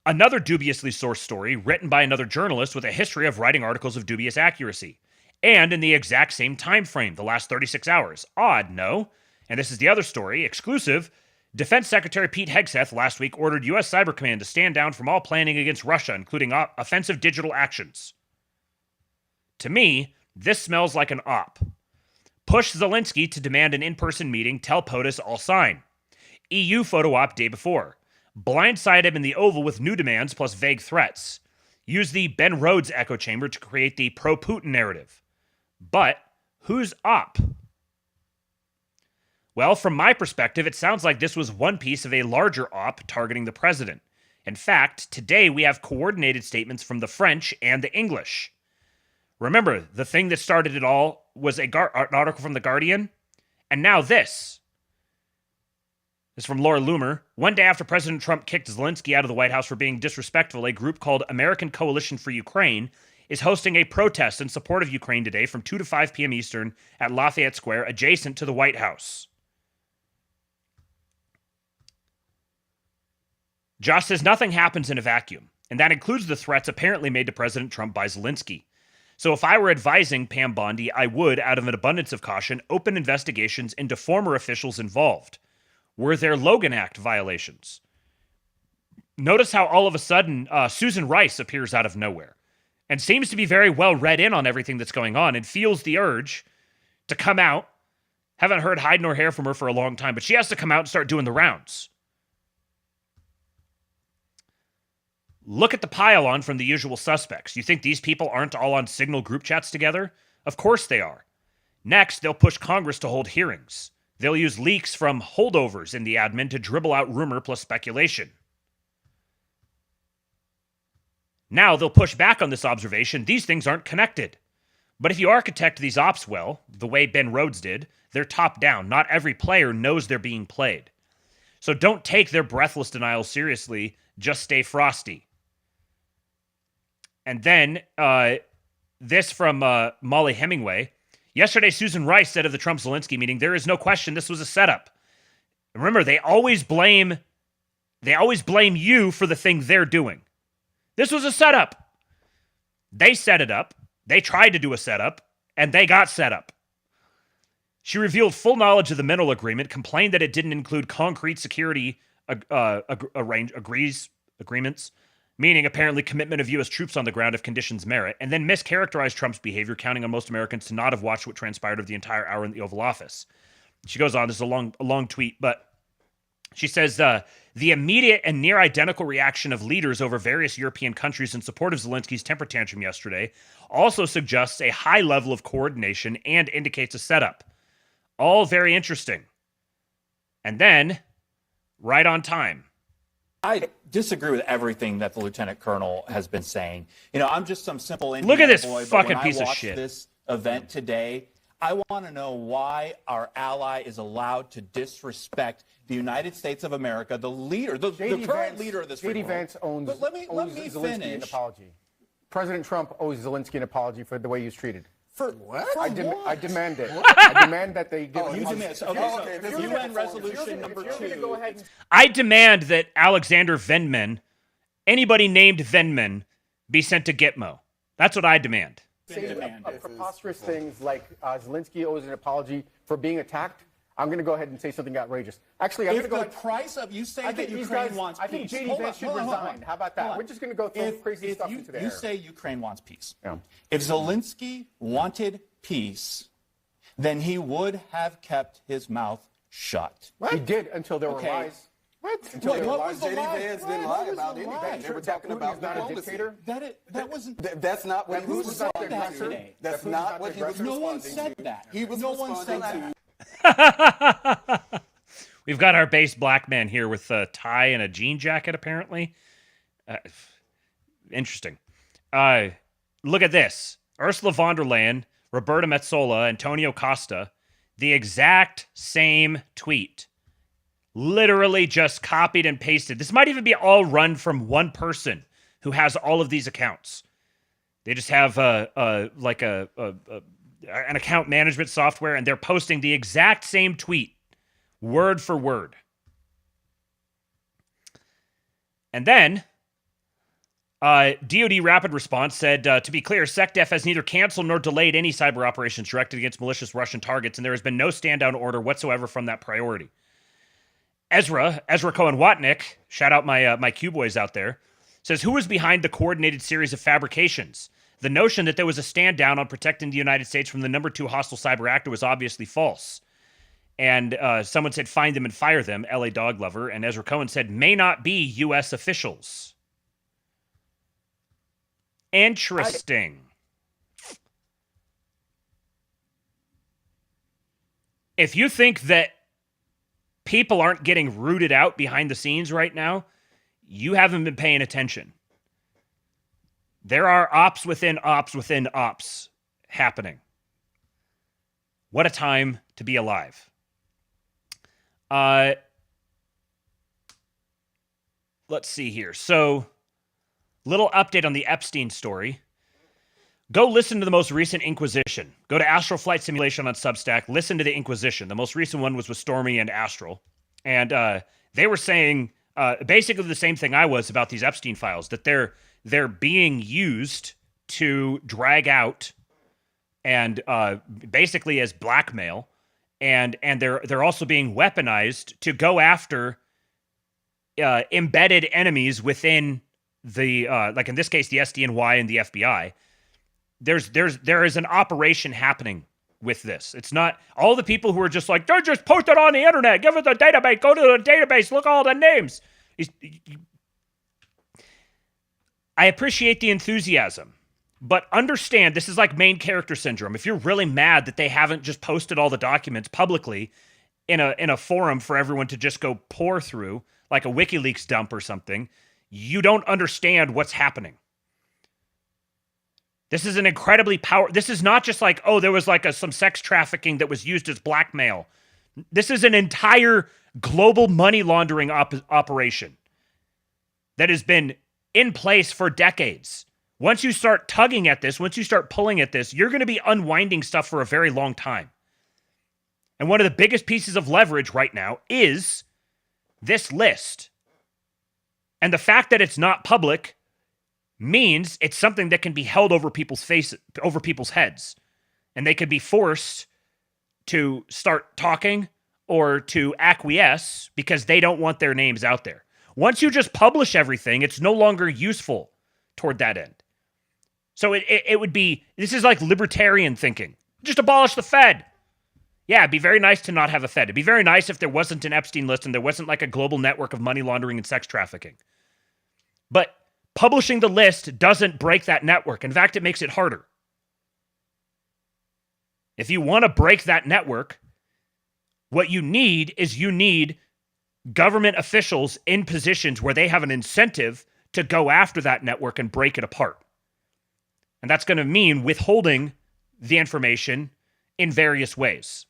A: Another dubiously sourced story written by another journalist with a history of writing articles of dubious accuracy. And in the exact same time frame, the last 36 hours. Odd, no? And this is the other story, exclusive. Defense Secretary Pete Hegseth last week ordered U.S. Cyber Command to stand down from all planning against Russia, including offensive digital actions. To me, this smells like an op. Push Zelensky to demand an in-person meeting, tell POTUS all sign. EU photo op day before. Blindside him in the Oval with new demands plus vague threats. Use the Ben Rhodes echo chamber to create the pro-Putin narrative. But who's op? Well, from my perspective, it sounds like this was one piece of a larger op targeting the president. In fact, today we have coordinated statements from the French and the English. Remember, the thing that started it all was an article from The Guardian, and now this. This is from Laura Loomer. One day after President Trump kicked Zelensky out of the White House for being disrespectful, a group called American Coalition for Ukraine is hosting a protest in support of Ukraine today from 2 to 5 p.m. Eastern at Lafayette Square, adjacent to the White House. Josh says nothing happens in a vacuum, and that includes the threats apparently made to President Trump by Zelensky. So if I were advising Pam Bondi, I would, out of an abundance of caution, open investigations into former officials involved. were their Logan Act violations. Notice how all of a sudden Susan Rice appears out of nowhere and seems to be very well read in on everything that's going on and feels the urge to come out. Haven't heard hide nor hair from her for a long time, but she has to come out and start doing the rounds. Look at the pile-on from the usual suspects. You think these people aren't all on Signal group chats together? Of course they are. Next, they'll push Congress to hold hearings. They'll use leaks from holdovers in the admin to dribble out rumor plus speculation. Now they'll push back on this observation. These things aren't connected. But if you architect these ops well, the way Ben Rhodes did, they're top-down. Not every player knows they're being played. So don't take their breathless denial seriously. Just stay frosty. And then, this from Molly Hemingway. Yesterday, Susan Rice said of the Trump-Zelensky meeting, there is no question this was a setup. Remember, they always blame you for the thing they're doing. This was a setup. They set it up. They tried to do a setup, and they got set up. She revealed full knowledge of the mineral agreement, complained that it didn't include concrete security agreements, meaning apparently commitment of U.S. troops on the ground if conditions merit, and then mischaracterized Trump's behavior, counting on most Americans to not have watched what transpired over the entire hour in the Oval Office. She goes on, this is a long tweet, but she says, the immediate and near identical reaction of leaders over various European countries in support of Zelensky's temper tantrum yesterday also suggests a high level of coordination and indicates a setup. All very interesting. And then, right on time.
Q: I disagree with everything that the lieutenant colonel has been saying. You know, I'm just some simple Indiana
A: Look at this
Q: boy,
A: fucking
Q: but when
A: piece
Q: I
A: of
Q: watched
A: shit.
Q: This event today, I want to know why our ally is allowed to disrespect the United States of America, the leader, the current leader of this free
R: J.D.
Q: world.
R: Vance owes
Q: But let me
R: Zelensky
Q: finish.
R: an apology. President Trump owes Zelensky an apology for the way he was treated.
Q: For what?
R: I demand it. I demand that they give
Q: You demand. Okay, so UN resolution number 2.
A: I demand that Alexander Vindman, anybody named Vindman, be sent to Gitmo. That's what I demand.
R: Say preposterous things like Zelensky owes an apology for being attacked. I'm going to go ahead and say something outrageous. Actually, I'm going to go.
Q: If the price of you say that Ukraine wants peace,
R: I think J.D. Vance should resign. How about that? We're just going to go throw crazy stuff into the air.
Q: You say Ukraine wants peace. Yeah. If Zelensky wanted peace, then he would have kept his mouth shut.
R: What? He did until there were lies.
Q: What?
R: What
Q: was the
R: J.D.
Q: lie?
R: Vance didn't lie about anything. They were talking about
Q: not
R: diplomacy.
Q: That wasn't.
R: That's not what he was
Q: said
R: responding
Q: that
R: to.
Q: today.
R: That's not what he was
Q: No one
R: responding
Q: said
R: to.
Q: that.
R: He was
Q: No one said
R: responding
Q: that.
A: We've got our base black man here with a tie and a jean jacket, apparently. Interesting. Look at this. Ursula von der Leyen, Roberta Metsola, Antonio Costa, the exact same tweet. Literally just copied and pasted. This might even be all run from one person who has all of these accounts. They just have an account management software, and they're posting the exact same tweet, word for word. And then, DoD Rapid Response said, to be clear, SecDef has neither canceled nor delayed any cyber operations directed against malicious Russian targets, and there has been no stand-down order whatsoever from that priority. Ezra Cohen-Watnick, shout out my Q boys out there, says, who was behind the coordinated series of fabrications? The notion that there was a stand down on protecting the United States from the number 2 hostile cyber actor was obviously false. And someone said, find them and fire them, LA Dog Lover. And Ezra Cohen said, may not be U.S. officials. Interesting. If you think that people aren't getting rooted out behind the scenes right now, you haven't been paying attention. There are ops within ops happening. What a time to be alive. Let's see here. So, little update on the Epstein story. Go listen to the most recent Inquisition. Go to Astral Flight Simulation on Substack. Listen to the Inquisition. The most recent one was with Stormy and Astral. And they were saying basically the same thing I was about these Epstein files, that they're being used to drag out and basically as blackmail and they're also being weaponized to go after embedded enemies within the like in this case the SDNY and the FBI. There is an operation happening with this. It's not all the people who are just like, they're just posted on the internet. Give it the database. Go to the database. Look at all the names. I appreciate the enthusiasm, but understand this is like main character syndrome. If you're really mad that they haven't just posted all the documents publicly in a forum for everyone to just go pour through, like a WikiLeaks dump or something, you don't understand what's happening. This is an incredibly this is not just like, oh, there was like some sex trafficking that was used as blackmail. This is an entire global money laundering operation that has been in place for decades. Once you start tugging at this, once you start pulling at this, you're going to be unwinding stuff for a very long time. And one of the biggest pieces of leverage right now is this list. And the fact that it's not public means it's something that can be held over people's faces, over people's heads. And they could be forced to start talking or to acquiesce because they don't want their names out there. Once you just publish everything, it's no longer useful toward that end. So it would be, this is like libertarian thinking. Just abolish the Fed. Yeah, it'd be very nice to not have a Fed. It'd be very nice if there wasn't an Epstein list and there wasn't like a global network of money laundering and sex trafficking. But publishing the list doesn't break that network. In fact, it makes it harder. If you want to break that network, what you need is government officials in positions where they have an incentive to go after that network and break it apart. And that's going to mean withholding the information in various ways.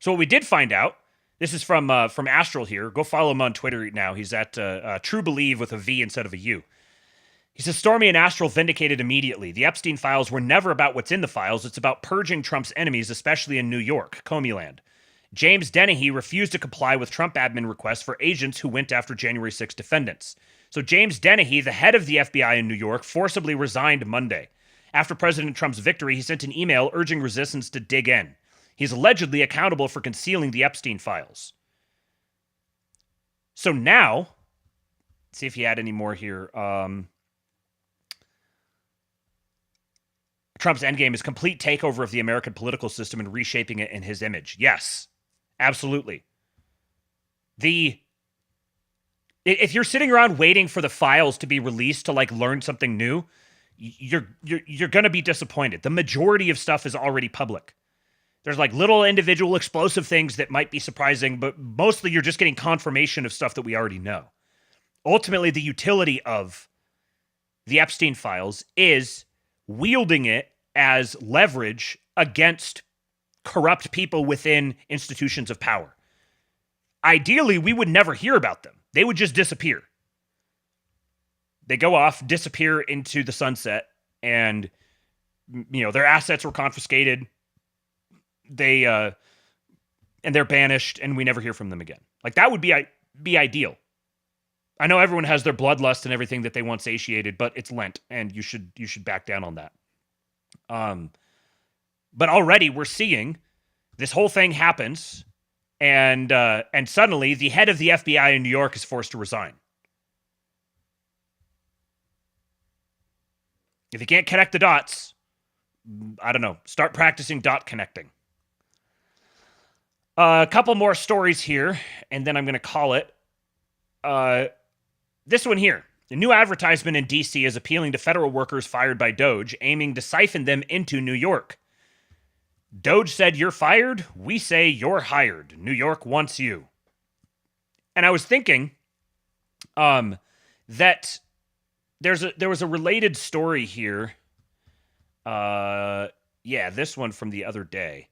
A: So what we did find out, this is from Astral here. Go follow him on Twitter now. He's at True Believe with a V instead of a U. He says, Stormy and Astral vindicated immediately. The Epstein files were never about what's in the files. It's about purging Trump's enemies, especially in New York, Comeyland. James Dennehy refused to comply with Trump admin requests for agents who went after January 6 defendants. So James Dennehy, the head of the FBI in New York, forcibly resigned Monday. After President Trump's victory, he sent an email urging resistance to dig in. He's allegedly accountable for concealing the Epstein files. So now, let's see if he had any more here. Trump's endgame is complete takeover of the American political system and reshaping it in his image. Yes, absolutely. If you're sitting around waiting for the files to be released to like learn something new, you're going to be disappointed. The majority of stuff is already public. There's like little individual explosive things that might be surprising, but mostly you're just getting confirmation of stuff that we already know. Ultimately, the utility of the Epstein files is wielding it as leverage against corrupt people within institutions of power. Ideally, we would never hear about them. They would just disappear. They go off, disappear into the sunset, and their assets were confiscated. And they're banished, and we never hear from them again. Like that would be ideal. I know everyone has their bloodlust and everything that they want satiated, but it's Lent, and you should back down on that. But already we're seeing this whole thing happens, and suddenly the head of the FBI in New York is forced to resign. If you can't connect the dots, I don't know, start practicing dot connecting. A couple more stories here, and then I'm going to call it. This one here. A new advertisement in DC is appealing to federal workers fired by Doge, aiming to siphon them into New York. Doge said, "You're fired. We say you're hired. New York wants you." And I was thinking that there was a related story here. This one from the other day.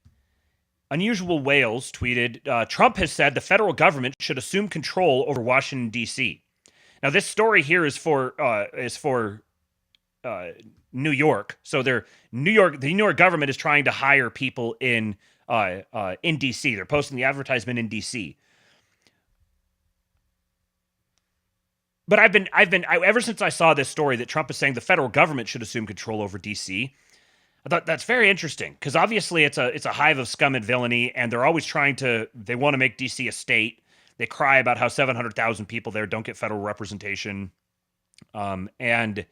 A: Unusual Wales tweeted, Trump has said the federal government should assume control over Washington, D.C. Now, this story here is for New York. So the New York government is trying to hire people in D.C. They're posting the advertisement in D.C. But ever since I saw this story that Trump is saying the federal government should assume control over D.C., I thought that's very interesting because obviously it's a hive of scum and villainy, and they're always they want to make DC a state. They cry about how 700,000 people there don't get federal representation. And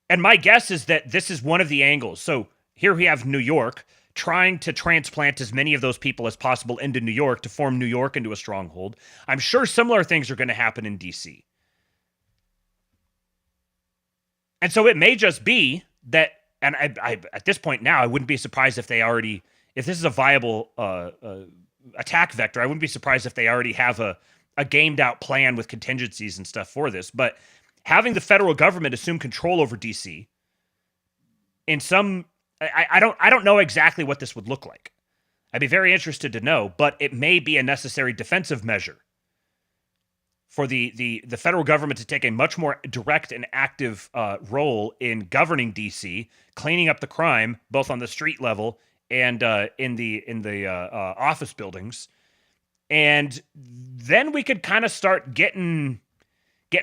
A: my guess is that this is one of the angles. So here we have New York trying to transplant as many of those people as possible into New York to form New York into a stronghold. I'm sure similar things are going to happen in DC. And so it may just be that, and I at this point now, I wouldn't be surprised if this is a viable attack vector. I wouldn't be surprised if they already have a gamed out plan with contingencies and stuff for this. But having the federal government assume control over DC in some, I don't know exactly what this would look like. I'd be very interested to know, but it may be a necessary defensive measure for the federal government to take a much more direct and active role in governing DC, cleaning up the crime both on the street level and in the office buildings, and then we could kind of start getting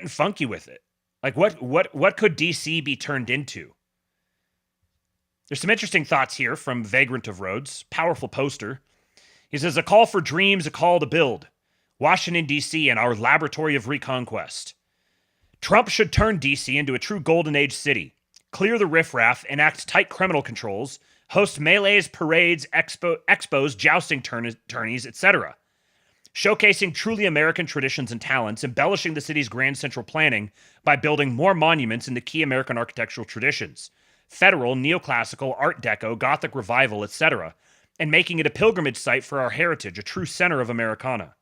A: funky with it. Like what could DC be turned into? There's some interesting thoughts here from Vagrant of Rhodes, powerful poster. He says, a call for dreams, a call to build. Washington, D.C. and our laboratory of reconquest. Trump should turn D.C. into a true golden age city, clear the riffraff, enact tight criminal controls, host melees, parades, expos, jousting tourneys, etc., showcasing truly American traditions and talents, embellishing the city's grand central planning by building more monuments in the key American architectural traditions, federal, neoclassical, art deco, gothic revival, etc., and making it a pilgrimage site for our heritage, a true center of Americana.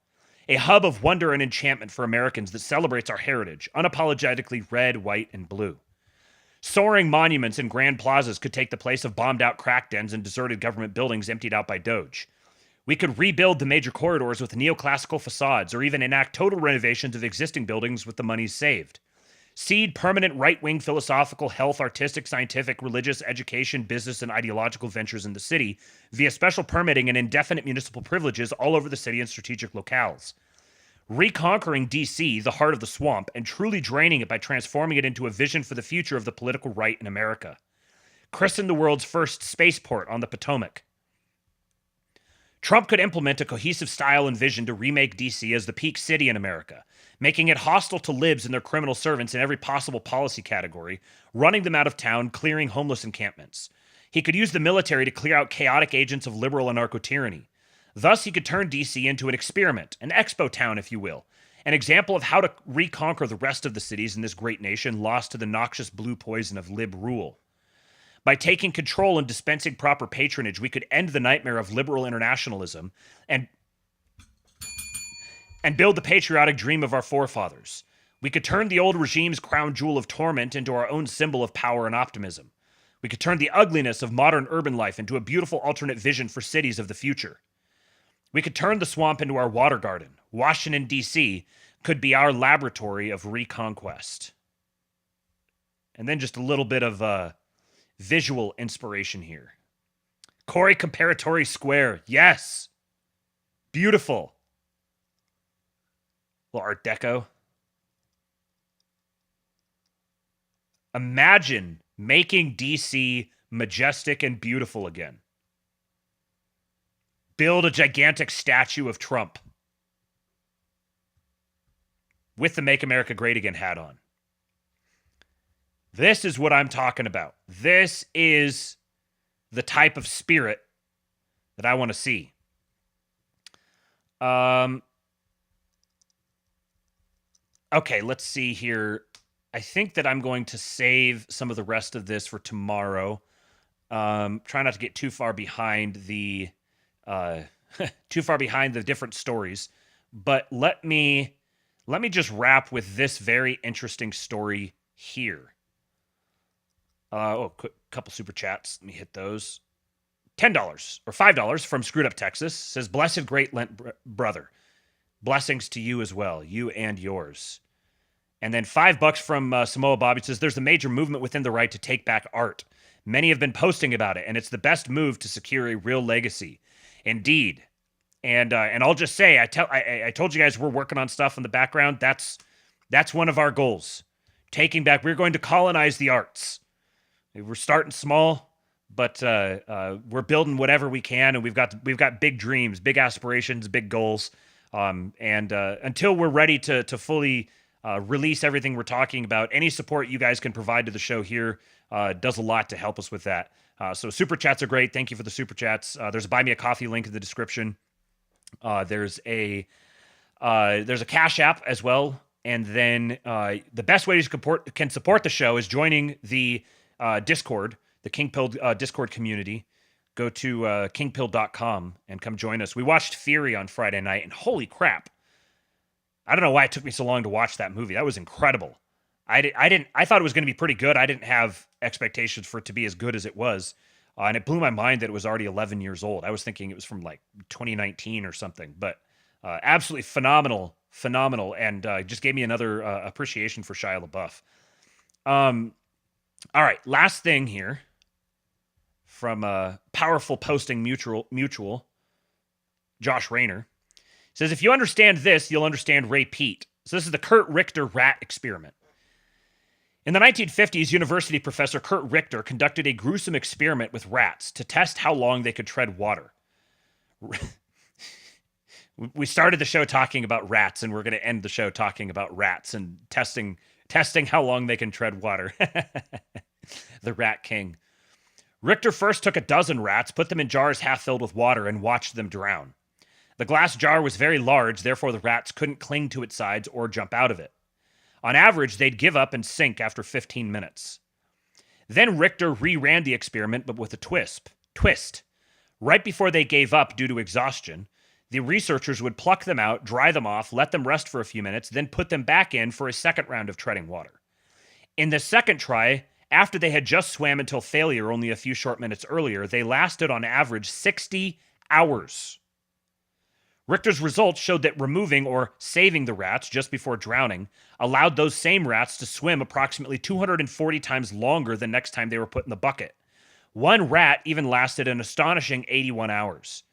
A: A hub of wonder and enchantment for Americans that celebrates our heritage, unapologetically red, white, and blue. Soaring monuments and grand plazas could take the place of bombed-out crack dens and deserted government buildings emptied out by Doge. We could rebuild the major corridors with neoclassical facades, or even enact total renovations of existing buildings with the monies saved. Seed permanent right-wing philosophical, health, artistic, scientific, religious, education, business, and ideological ventures in the city via special permitting and indefinite municipal privileges all over the city and strategic locales. Reconquering DC, the heart of the swamp, and truly draining it by transforming it into a vision for the future of the political right in America. Christen the world's first spaceport on the Potomac. Trump could implement a cohesive style and vision to remake DC as the peak city in America, making it hostile to libs and their criminal servants in every possible policy category, running them out of town, clearing homeless encampments. He could use the military to clear out chaotic agents of liberal and narco-tyranny. Thus, he could turn DC into an experiment, an expo town, if you will, an example of how to reconquer the rest of the cities in this great nation lost to the noxious blue poison of lib rule. By taking control and dispensing proper patronage, we could end the nightmare of liberal internationalism and build the patriotic dream of our forefathers. We could turn the old regime's crown jewel of torment into our own symbol of power and optimism. We could turn the ugliness of modern urban life into a beautiful alternate vision for cities of the future. We could turn the swamp into our water garden. Washington, D.C. could be our laboratory of reconquest. And then just a little bit of visual inspiration here. Corey Comparatory Square. Yes. Beautiful. Little Art Deco. Imagine making DC majestic and beautiful again. Build a gigantic statue of Trump with the Make America Great Again hat on. This is what I'm talking about. This is the type of spirit that I want to see. Okay, let's see here. I think that I'm going to save some of the rest of this for tomorrow. Try not to get too far behind the different stories. But let me just wrap with this very interesting story here. Quick couple super chats. Let me hit those. $10 or $5 from Screwed Up Texas says, "Blessed great Lent brother. Blessings to you as well, you and yours." And then $5 from Samoa Bobby says, "There's a major movement within the right to take back art. Many have been posting about it, and it's the best move to secure a real legacy." Indeed. And I'll just say, I told you guys we're working on stuff in the background. That's one of our goals. Taking back, we're going to colonize the arts. We're starting small, but we're building whatever we can, and we've got big dreams, big aspirations, big goals. And until we're ready to fully release everything we're talking about, any support you guys can provide to the show here does a lot to help us with that. So super chats are great. Thank you for the super chats. There's a Buy Me a Coffee link in the description. There's a Cash App as well. And then the best way to support the show is joining the Discord, the King Pill Discord community. Go to kingpill.com and come join us. We watched Fury on Friday night, and holy crap. I don't know why it took me so long to watch that movie. That was incredible. I thought it was going to be pretty good. I didn't have expectations for it to be as good as it was. And it blew my mind that it was already 11 years old. I was thinking it was from like 2019 or something, but absolutely phenomenal, and just gave me another appreciation for Shia LaBeouf. All right, last thing here from Powerful Posting Mutual, Josh Rayner. Says, if you understand this, you'll understand Ray Pete. So this is the Kurt Richter rat experiment. In the 1950s, university professor Kurt Richter conducted a gruesome experiment with rats to test how long they could tread water. We started the show talking about rats, and we're going to end the show talking about rats and testing how long they can tread water. The Rat King. Richter first took a dozen rats, put them in jars half filled with water, and watched them drown. The glass jar was very large, therefore the rats couldn't cling to its sides or jump out of it. On average, they'd give up and sink after 15 minutes. Then Richter reran the experiment, but with a twist. Right before they gave up due to exhaustion, the researchers would pluck them out, dry them off, let them rest for a few minutes, then put them back in for a second round of treading water. In the second try, after they had just swam until failure only a few short minutes earlier, they lasted on average 60 hours. Richter's results showed that removing or saving the rats just before drowning allowed those same rats to swim approximately 240 times longer the next time they were put in the bucket. One rat even lasted an astonishing 81 hours.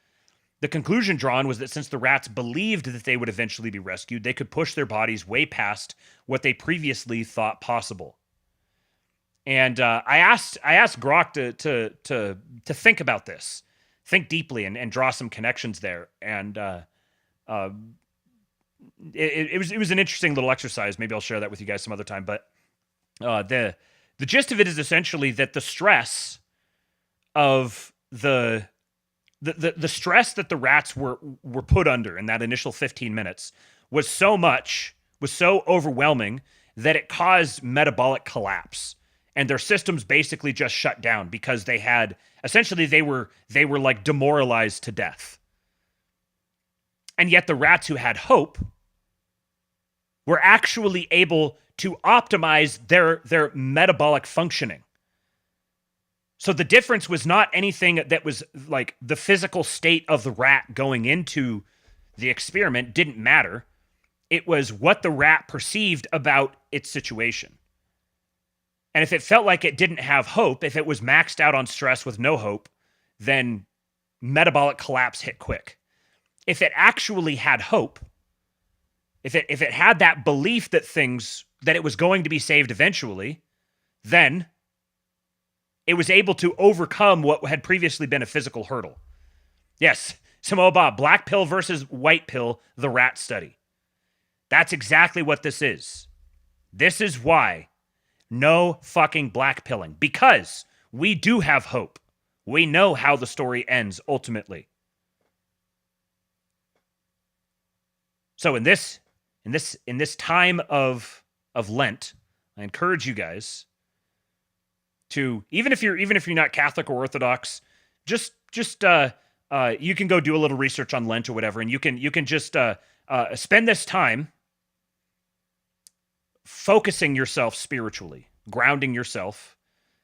A: The conclusion drawn was that since the rats believed that they would eventually be rescued, they could push their bodies way past what they previously thought possible. And I asked Grok to think about this. Think deeply and draw some connections there. And it was an interesting little exercise. Maybe I'll share that with you guys some other time. But the gist of it is essentially that the stress of the stress that the rats were put under in that initial 15 minutes was so overwhelming that it caused metabolic collapse. And their systems basically just shut down because they had essentially they were like demoralized to death. And yet the rats who had hope were actually able to optimize their metabolic functioning. So the difference was not anything that was like the physical state of the rat going into the experiment didn't matter. It was what the rat perceived about its situation. And if it felt like it didn't have hope, if it was maxed out on stress with no hope, then metabolic collapse hit quick. If it actually had hope, if it had that belief that it was going to be saved eventually, then it was able to overcome what had previously been a physical hurdle. Yes, Samoa Bob, black pill versus white pill, the rat study. That's exactly what this is. This is why no fucking black pilling, because we do have hope. We know how the story ends ultimately. So in this time of Lent, I encourage you guys to, even if you're not Catholic or Orthodox, just you can go do a little research on Lent or whatever, and you can just spend this time focusing yourself spiritually, grounding yourself,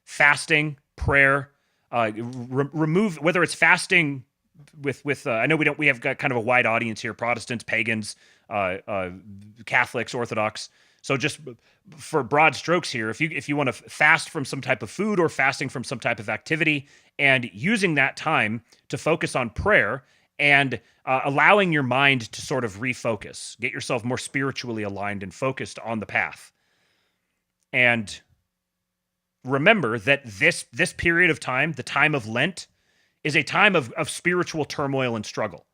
A: fasting, prayer, remove, whether it's fasting with I know we have got kind of a wide audience here, Protestants, pagans, Catholics, Orthodox. So just for broad strokes here, if you want to fast from some type of food or fasting from some type of activity and using that time to focus on prayer and allowing your mind to sort of refocus, get yourself more spiritually aligned and focused on the path. And remember that this period of time, the time of Lent, is a time of spiritual turmoil and struggle,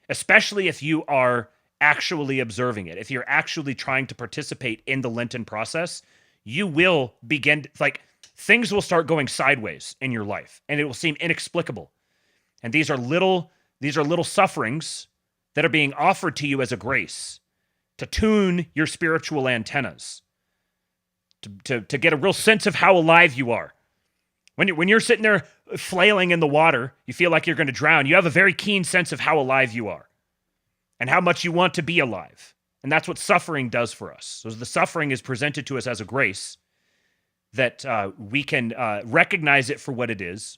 A: especially if you are actually observing it. If you're actually trying to participate in the Lenten process, you will begin, like, things will start going sideways in your life, and it will seem inexplicable. And these are little sufferings that are being offered to you as a grace to tune your spiritual antennas, to get a real sense of how alive you are. When you're sitting there flailing in the water, you feel like you're going to drown. You have a very keen sense of how alive you are and how much you want to be alive. And that's what suffering does for us. So the suffering is presented to us as a grace that we can recognize it for what it is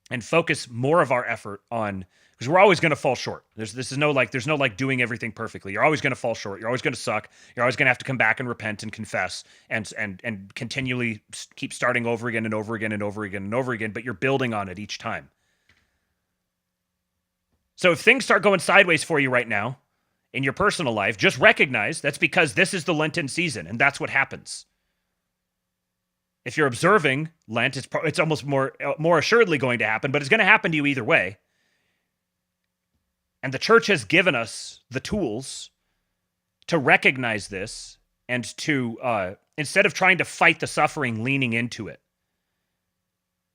A: and focus more of our effort on, because we're always going to fall short. There's no doing everything perfectly. You're always going to fall short. You're always going to suck. You're always going to have to come back and repent and confess and continually keep starting over again and over again and over again and over again, but you're building on it each time. So if things start going sideways for you right now in your personal life, just recognize that's because this is the Lenten season, and that's what happens. If you're observing Lent, it's almost more assuredly going to happen, but it's going to happen to you either way. And the church has given us the tools to recognize this and to, instead of trying to fight the suffering, leaning into it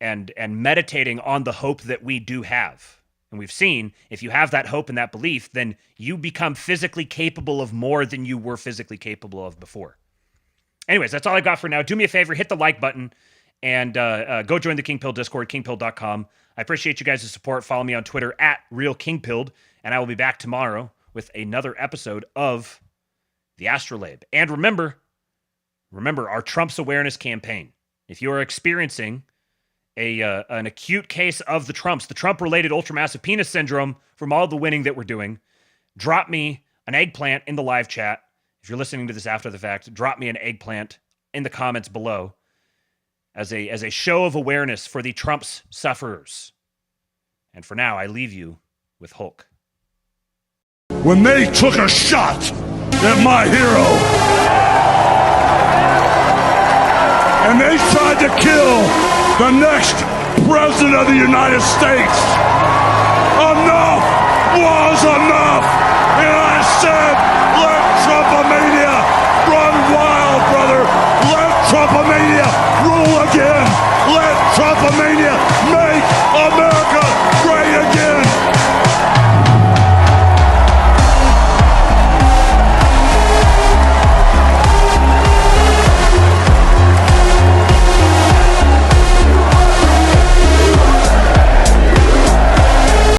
A: and meditating on the hope that we do have. And we've seen, if you have that hope and that belief, then you become physically capable of more than you were physically capable of before. Anyways, that's all I got for now. Do me a favor, hit the like button, and go join the King Pill Discord, kingpill.com. I appreciate you guys' support. Follow me on Twitter @RealKingPilled, and I will be back tomorrow with another episode of the ASTROLABE. And remember our Trump's awareness campaign. If you are experiencing an acute case of the Trumps, the Trump-related ultramassive penis syndrome from all the winning that we're doing, drop me an eggplant in the live chat. If you're listening to this after the fact, drop me an eggplant in the comments below as a show of awareness for the Trump's sufferers. And for now, I leave you with Hulk.
G: When they took a shot at my hero, and they tried to kill the next president of the United States, enough was enough.